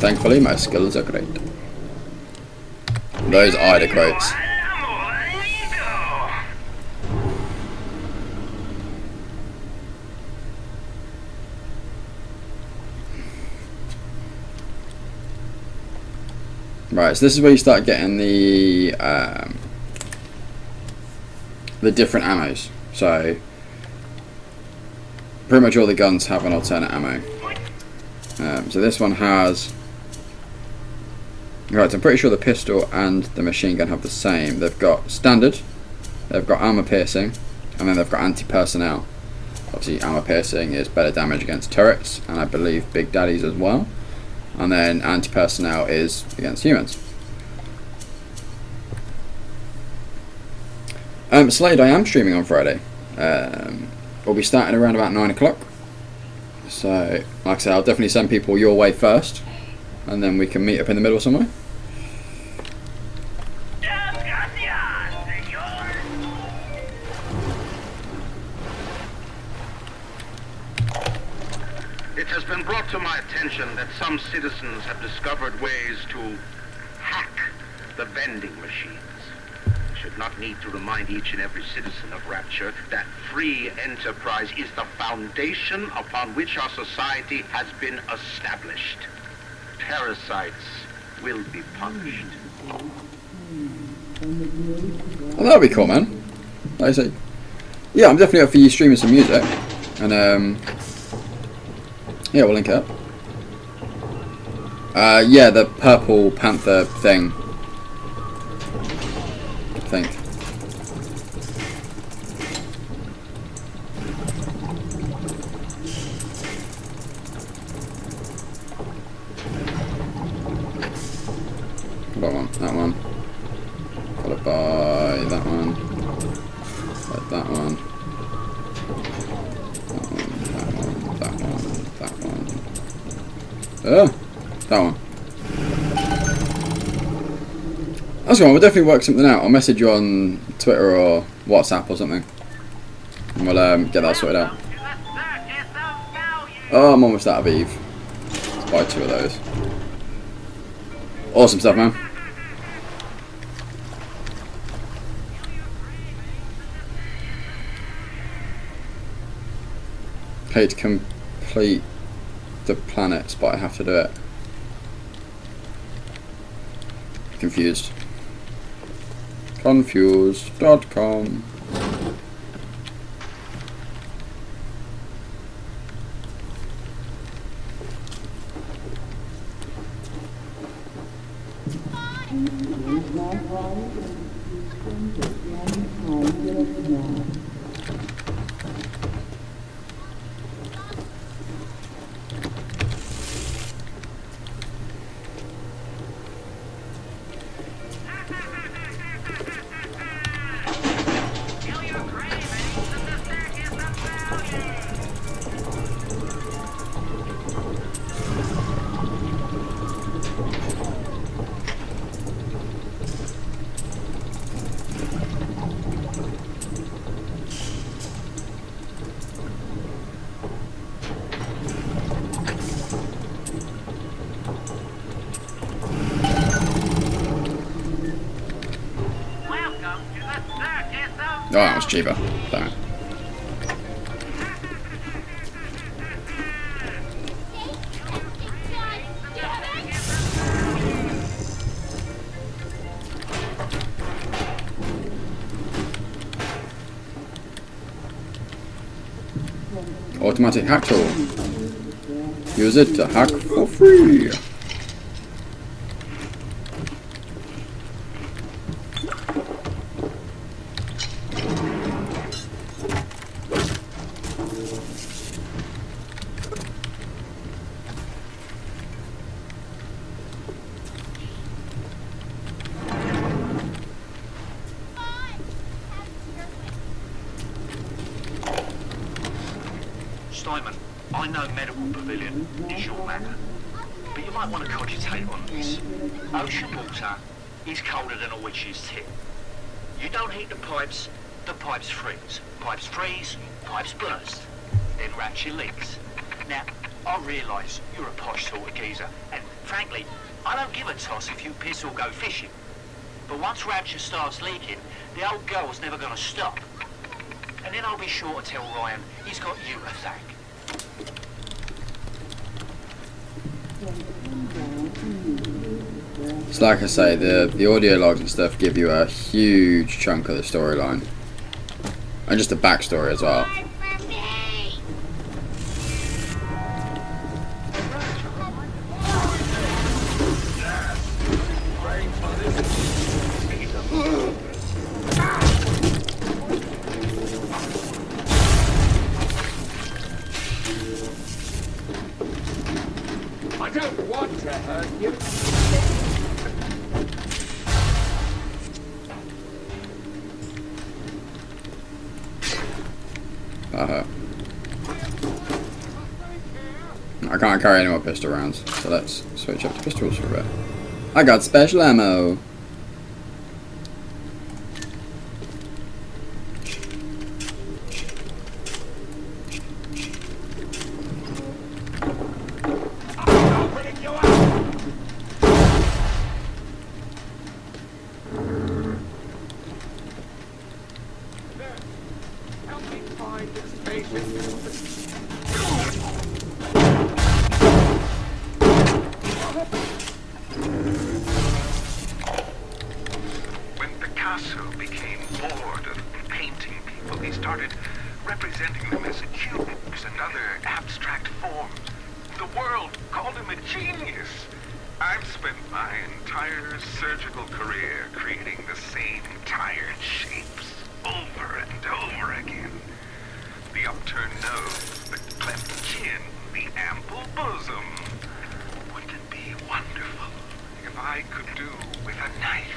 Speaker 1: Thankfully, my skills are great. Those are the quotes. Right, so this is where you start getting the different ammos. So pretty much all the guns have an alternate ammo. So this one has. Right, so I'm pretty sure the pistol and the machine gun have the same. They've got standard, they've got armor piercing, and then they've got anti-personnel. Obviously, armor piercing is better damage against turrets, and I believe big daddies as well. And then anti-personnel is against humans. Slade, I am streaming on Friday. We'll be starting around about 9 o'clock. So, like I said, I'll definitely send people your way first, and then we can meet up in the middle somewhere.
Speaker 2: It has been brought to my attention that some citizens have discovered ways to hack the vending machines. I should not need to remind each and every citizen of Rapture that free enterprise is the foundation upon which our society has been established. Parasites will be punished.
Speaker 1: Oh, that'll be cool, man. Like I say, yeah, I'm definitely up for you streaming some music, and yeah, we'll link it up. Yeah, the Purple Panther thing. think. That one. Followed by that one. Like that one. That one. That one. That's one. We'll definitely work something out. I'll message you on Twitter or WhatsApp or something, and we'll get that sorted out. Oh, I'm almost out of Eve. Let's buy 2 of those. Awesome stuff, man. Hate to complete the planets, but I have to do it. Confused.com. Oh, that was cheaper. Damn it. Automatic hack tool. Use it to hack for free.
Speaker 6: Simon, I know Medical Pavilion is your matter, but you might want to cogitate on this. Ocean water is colder than a witch's tip. You don't heat the pipes freeze. Pipes freeze, pipes burst, then ratchet leaks. Now, I realise you're a posh sort of geezer, and frankly, I don't give a toss if you piss or go fishing. But once ratchet starts leaking, the old girl's never going to stop. And then I'll be sure to tell Ryan he's got you to thank.
Speaker 1: It's like I say, the audio logs and stuff give you a huge chunk of the storyline. And just the backstory as well.
Speaker 9: I don't want to hurt you.
Speaker 1: I can't carry any more pistol rounds, so let's switch up to pistols for a bit. I got special ammo.
Speaker 10: When Picasso became bored of painting people, he started representing them as cubes and other abstract forms. The world called him a genius. I've spent my entire surgical career creating the same tired shapes over and over again. The upturned nose, the cleft chin, the ample bosom. Wouldn't it be wonderful if I could do with a knife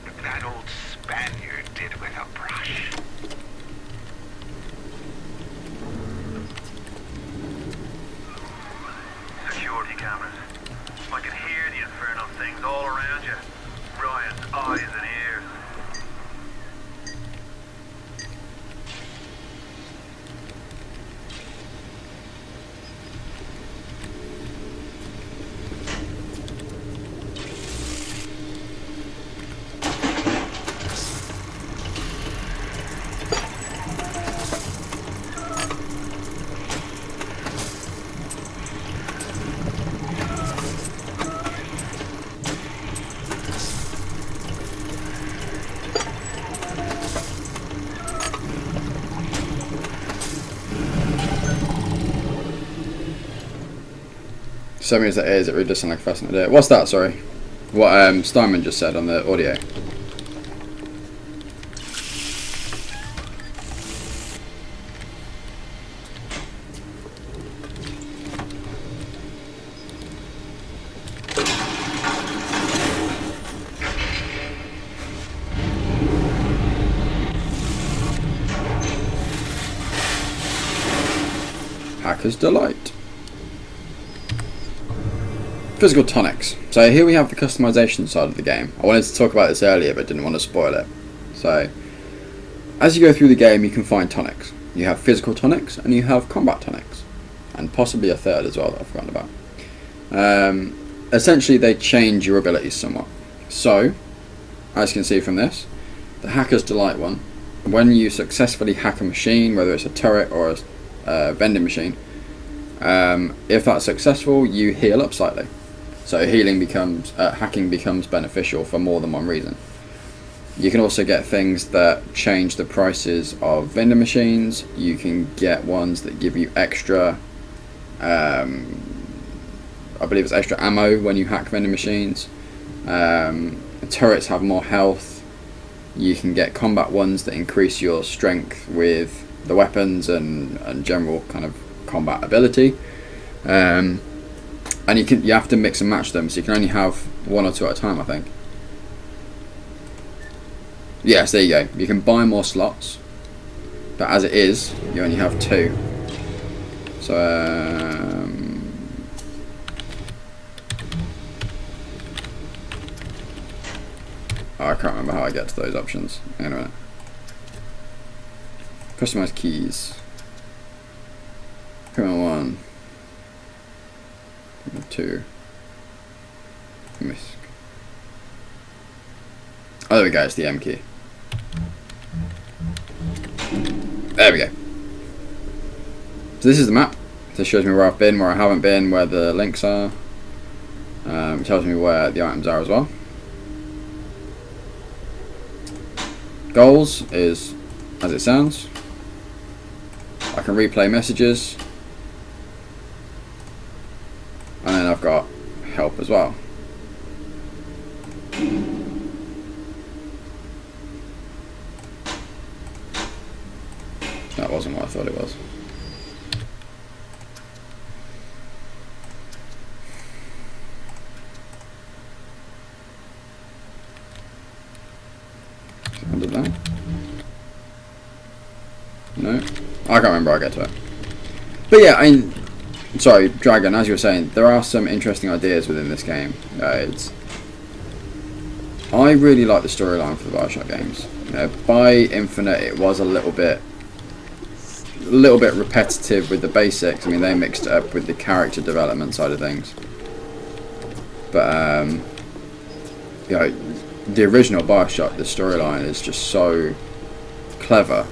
Speaker 10: what that old Spaniard did with a brush?
Speaker 2: Security cameras. I can hear the infernal things all around you. Ryan's eyes and ears.
Speaker 1: So means that is, it really does sound like a fascinating idea. What's that, sorry? What Steinman just said on the audio. Hacker's Delight. Physical tonics. So here we have the customization side of the game. I wanted to talk about this earlier but didn't want to spoil it. So as you go through the game you can find tonics. You have physical tonics and you have combat tonics. And possibly a third as well that I've forgotten about. Essentially they change your abilities somewhat. So, as you can see from this, the Hacker's Delight one, when you successfully hack a machine, whether it's a turret or a vending machine, if that's successful you heal up slightly. So hacking becomes beneficial for more than one reason. You can also get things that change the prices of vending machines. You can get ones that give you extra, I believe it's extra ammo when you hack vending machines. Turrets have more health. You can get combat ones that increase your strength with the weapons and general kind of combat ability. And you have to mix and match them, so you can only have one or two at a time, I think. Yes, there you go. You can buy more slots, but as it is, you only have two. So, I can't remember how I get to those options. Anyway, customize keys. Criminal 1. 2. Misk. Oh, there we go, it's the M key. There we go. So this is the map. This shows me where I've been, where I haven't been, where the links are. It tells me where the items are as well. Goals is as it sounds. I can replay messages. And then I've got help as well. That wasn't what I thought it was. Under that? No? I can't remember how I get to it. But yeah, sorry, Dragon, as you were saying, there are some interesting ideas within this game. I really like the storyline for the Bioshock games. By Infinite, it was a little bit repetitive with the basics. I mean, they mixed it up with the character development side of things. But the original Bioshock, the storyline is just so clever.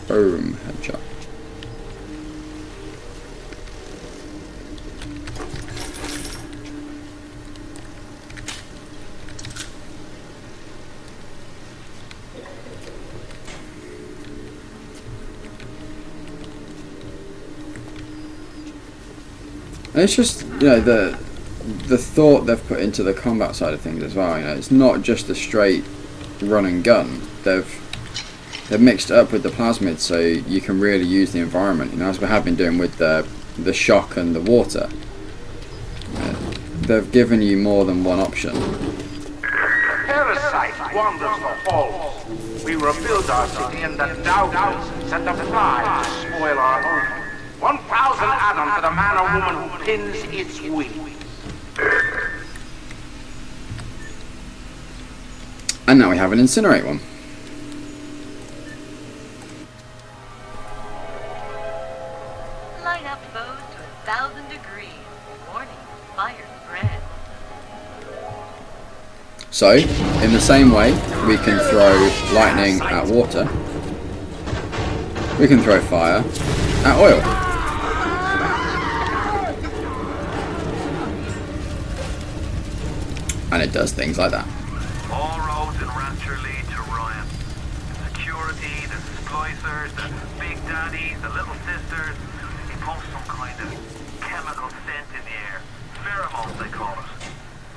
Speaker 1: Boom, headshot. And it's just, you know, the thought they've put into the combat side of things as well. You know, it's not just a straight run and gun. They've mixed it up with the plasmids, so you can really use the environment. You know, as we have been doing with the shock and the water. They've given you more than one option.
Speaker 11: Parasite wanders the halls. We rebuild our city and the doubters send a fly to spoil our home. 1,000 Adam for the man or woman who pins its wings.
Speaker 1: And now we have an incinerate one.
Speaker 12: Line up bows to 1,000 degrees. Warning, fire spread.
Speaker 1: So, in the same way, we can throw lightning at water. We can throw fire at oil. And it does things like that.
Speaker 2: All roads in Rapture lead to Ryan. The security, the splicers, the big daddies, the little sisters. He pumps some kind of chemical scent in the air. Pheromones, they call it.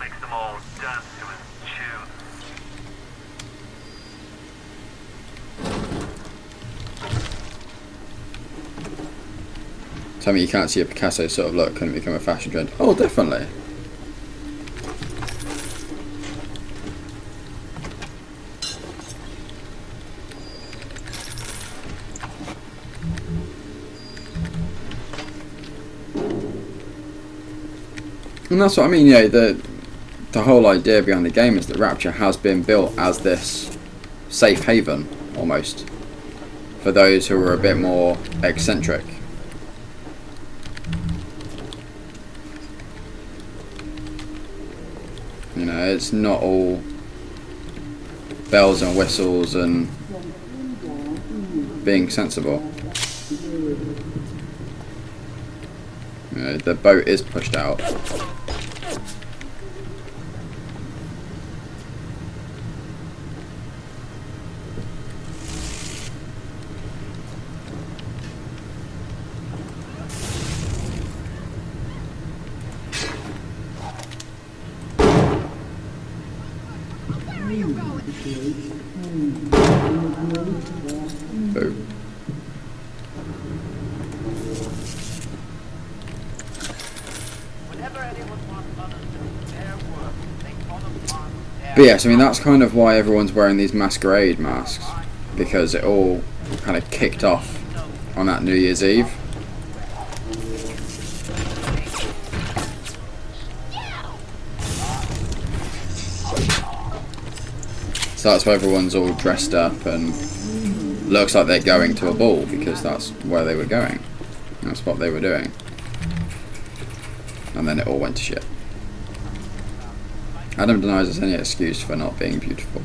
Speaker 2: Makes them all dance to his tune.
Speaker 1: Tell me you can't see a Picasso sort of look, can it become a fashion trend? Oh, definitely. And that's what I mean, you know, the whole idea behind the game is that Rapture has been built as this safe haven, almost, for those who are a bit more eccentric. You know, it's not all bells and whistles and being sensible. You know, the boat is pushed out. Boom. But yes, I mean, that's kind of why everyone's wearing these masquerade masks, because it all kind of kicked off on that New Year's Eve. So that's why everyone's all dressed up and looks like they're going to a ball, because that's where they were going. That's what they were doing. And then it all went to shit. Adam denies us any excuse for not being beautiful.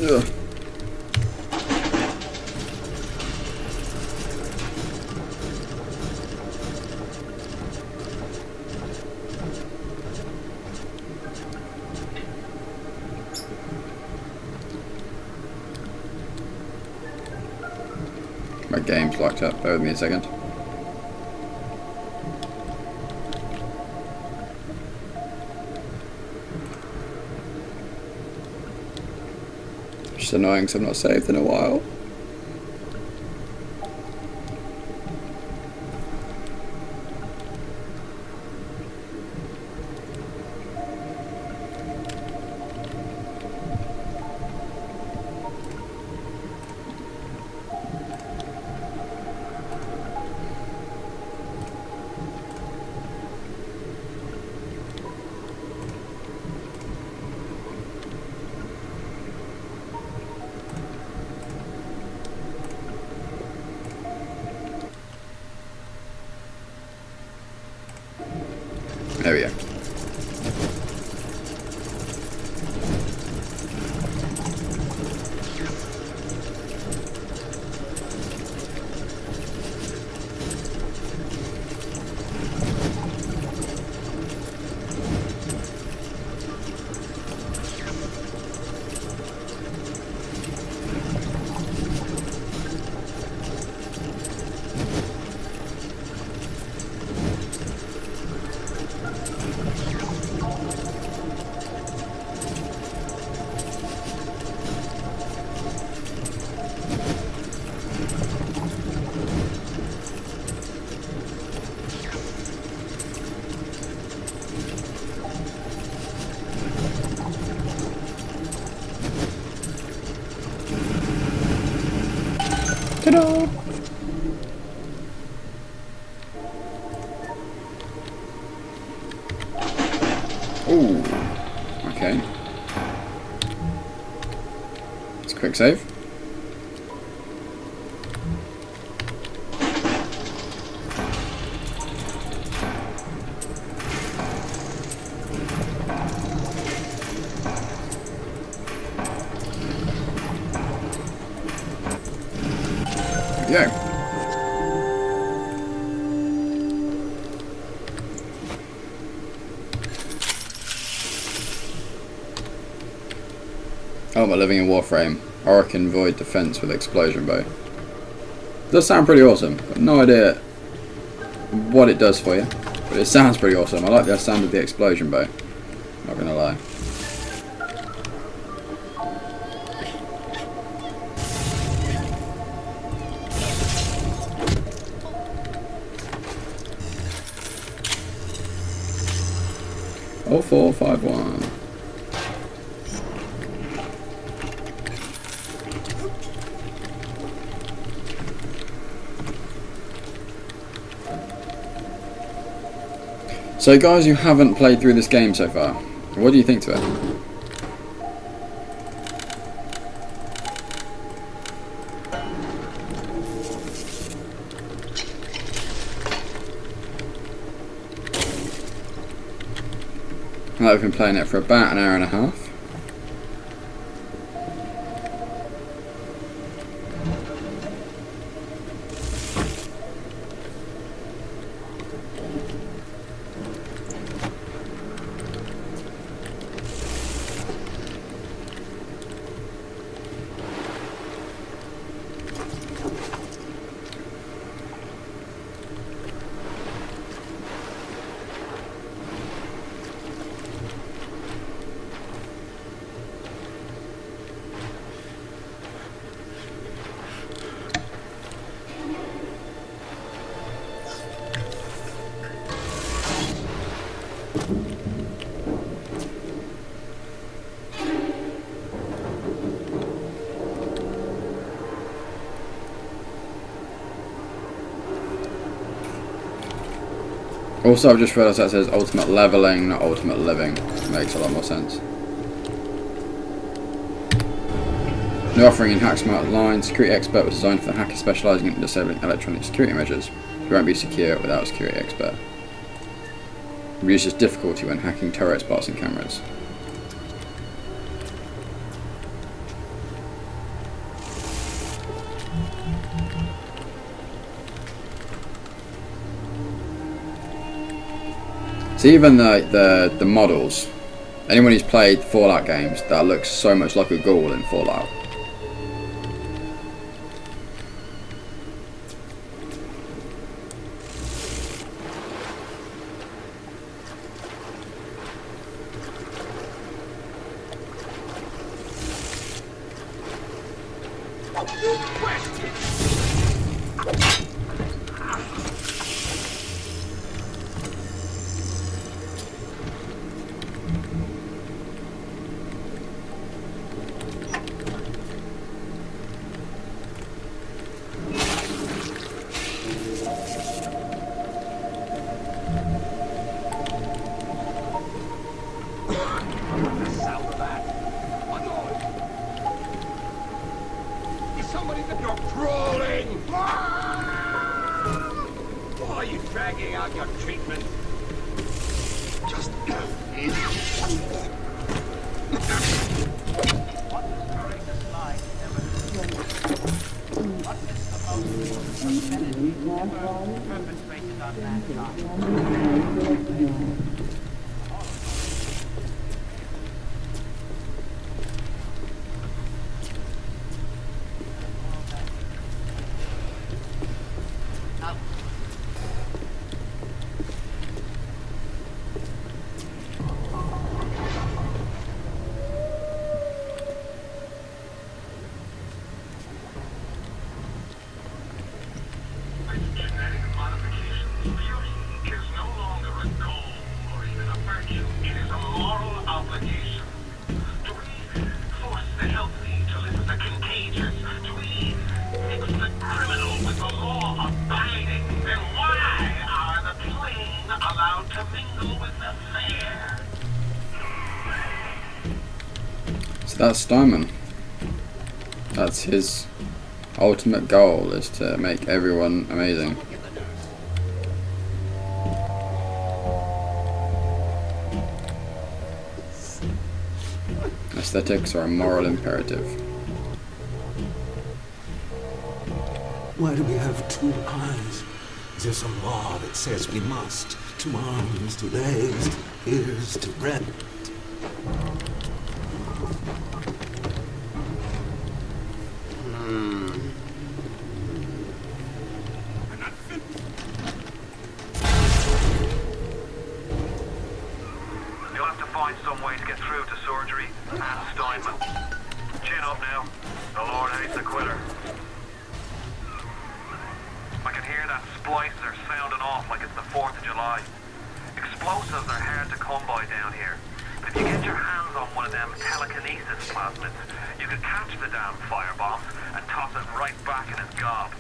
Speaker 1: Ugh. My game's locked up, bear with me a second. Just annoying because I've not saved in a while. There we go. Ta-da! Ooh, okay. Let's quick save. There we go. Oh, my living in Warframe. Hurricane Void Defense with Explosion Bow. Does sound pretty awesome. I've no idea what it does for you, but it sounds pretty awesome. I like the sound of the Explosion Bow. Not gonna lie. Oh, 451. So guys who haven't played through this game so far, what do you think to it? I've been playing it for about an hour and a half. Also, I've just realised that says ultimate leveling, not ultimate living. Makes a lot more sense. New offering in Hack Smart Line. Security Expert was designed for the hacker specialising in disabling electronic security measures. You won't be secure without a Security Expert. Reduces difficulty when hacking turrets, parts and cameras. So even the models, anyone who's played Fallout games, that looks so much like a ghoul in Fallout.
Speaker 9: Just
Speaker 11: perpetrated on mankind.
Speaker 1: So that's Steinman. That's his ultimate goal, is to make everyone amazing. Aesthetics are a moral imperative.
Speaker 9: why do we have two eyes? Is there some law that says we must? Two arms, two legs, two ears, two breath.
Speaker 2: You'll have to find some way to get through to surgery and Steinman. Chin up now. The Lord hates a quitter. I can hear that splicer sounding off like it's the 4th of July. Explosives are hard to come by down here. But if you get your hands on one of them telekinesis plasmids, you could catch the damn firebombs and toss it right back in its gob.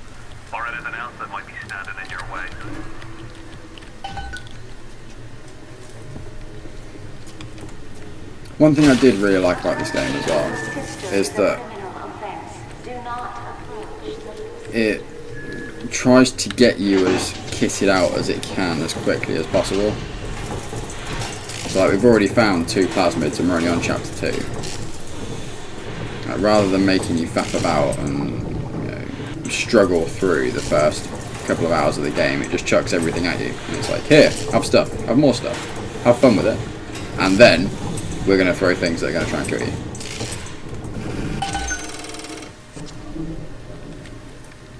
Speaker 2: Or anything else that might be standing in your way.
Speaker 1: One thing I did really like about this game as well is that it tries to get you as kitted out as it can as quickly as possible. So like, we've already found 2 plasmids and we're only on chapter 2. Like, rather than making you faff about and struggle through the first couple of hours of the game, it just chucks everything at you. And it's like, here, have stuff, have more stuff, have fun with it. And then we're going to throw things that are going to try and kill you.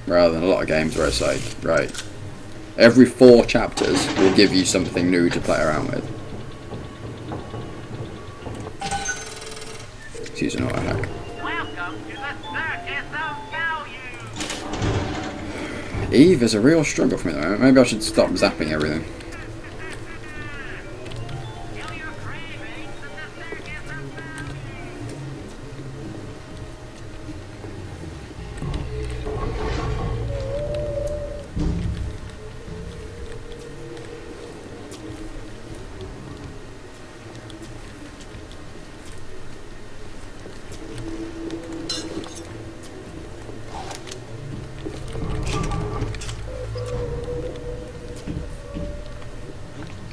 Speaker 1: Rather than a lot of games where it's like, right, every 4 chapters will give you something new to play around with. Let's use an auto hack.
Speaker 11: Welcome to the circus of value.
Speaker 1: Eve is a real struggle for me at the moment. Maybe I should stop zapping everything.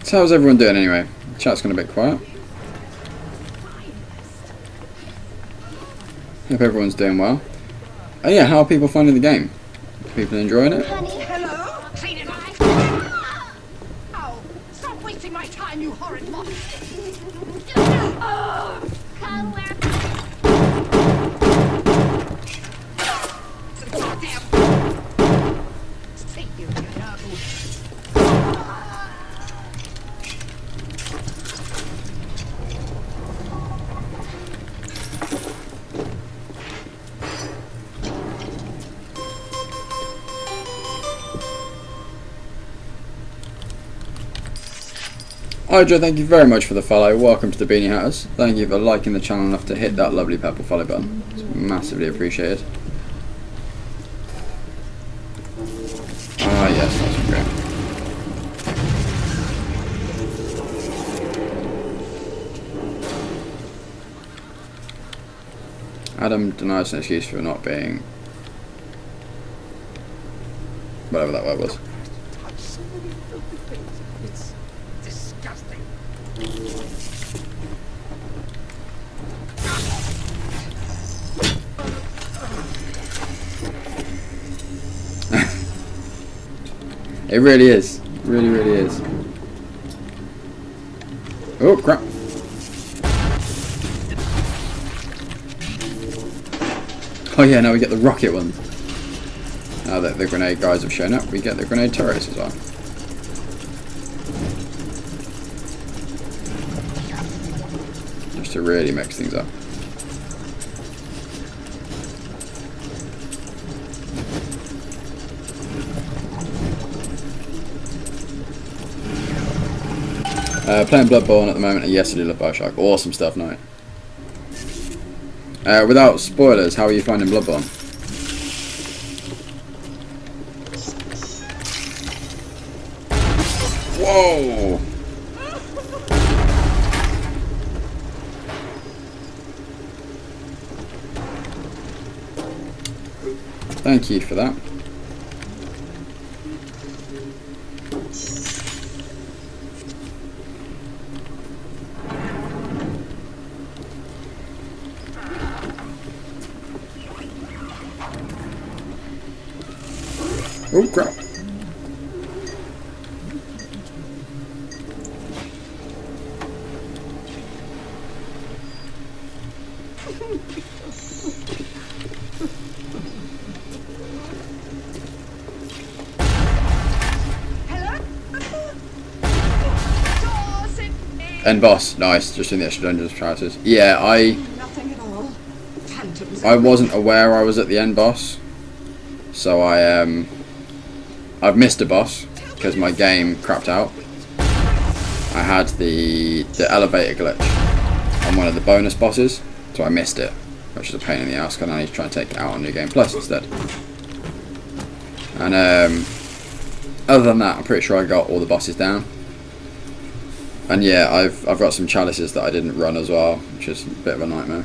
Speaker 1: So how's everyone doing anyway? Chat's gone a bit quiet. Hope everyone's doing well. Oh yeah, how are people finding the game? Are people enjoying it?
Speaker 4: Hello? Ow! Stop wasting my time, you horrid moth!
Speaker 3: Come where
Speaker 4: Goddamn! See you know.
Speaker 1: Hi Joe, thank you very much for the follow. Welcome to the Beanie Hatters. Thank you for liking the channel enough to hit that lovely purple follow button. It's massively appreciated. Ah yes, that's great. Adam denies an excuse for not being whatever that word was.
Speaker 9: Touch so many filthy things. It's disgusting.
Speaker 1: It really is. Really, really is. Oh, crap. Oh yeah, now we get the rocket ones. Now that the grenade guys have shown up, we get the grenade turrets as well. Just to really mix things up. Playing Bloodborne at the moment, and yes, I do love Bioshock. Awesome stuff, Knight. Without spoilers, how are you finding Bloodborne? Whoa! Thank you for that. Oh crap. End boss, nice, just in the extra dungeons trousers. Yeah,
Speaker 8: Nothing at all. Phantoms.
Speaker 1: I wasn't aware I was at the end boss. So I've missed a boss because my game crapped out. I had the elevator glitch on one of the bonus bosses, so I missed it, which is a pain in the ass because I need to try and take it out on New Game Plus instead. And other than that, I'm pretty sure I got all the bosses down. And yeah, I've got some chalices that I didn't run as well, which is a bit of a nightmare.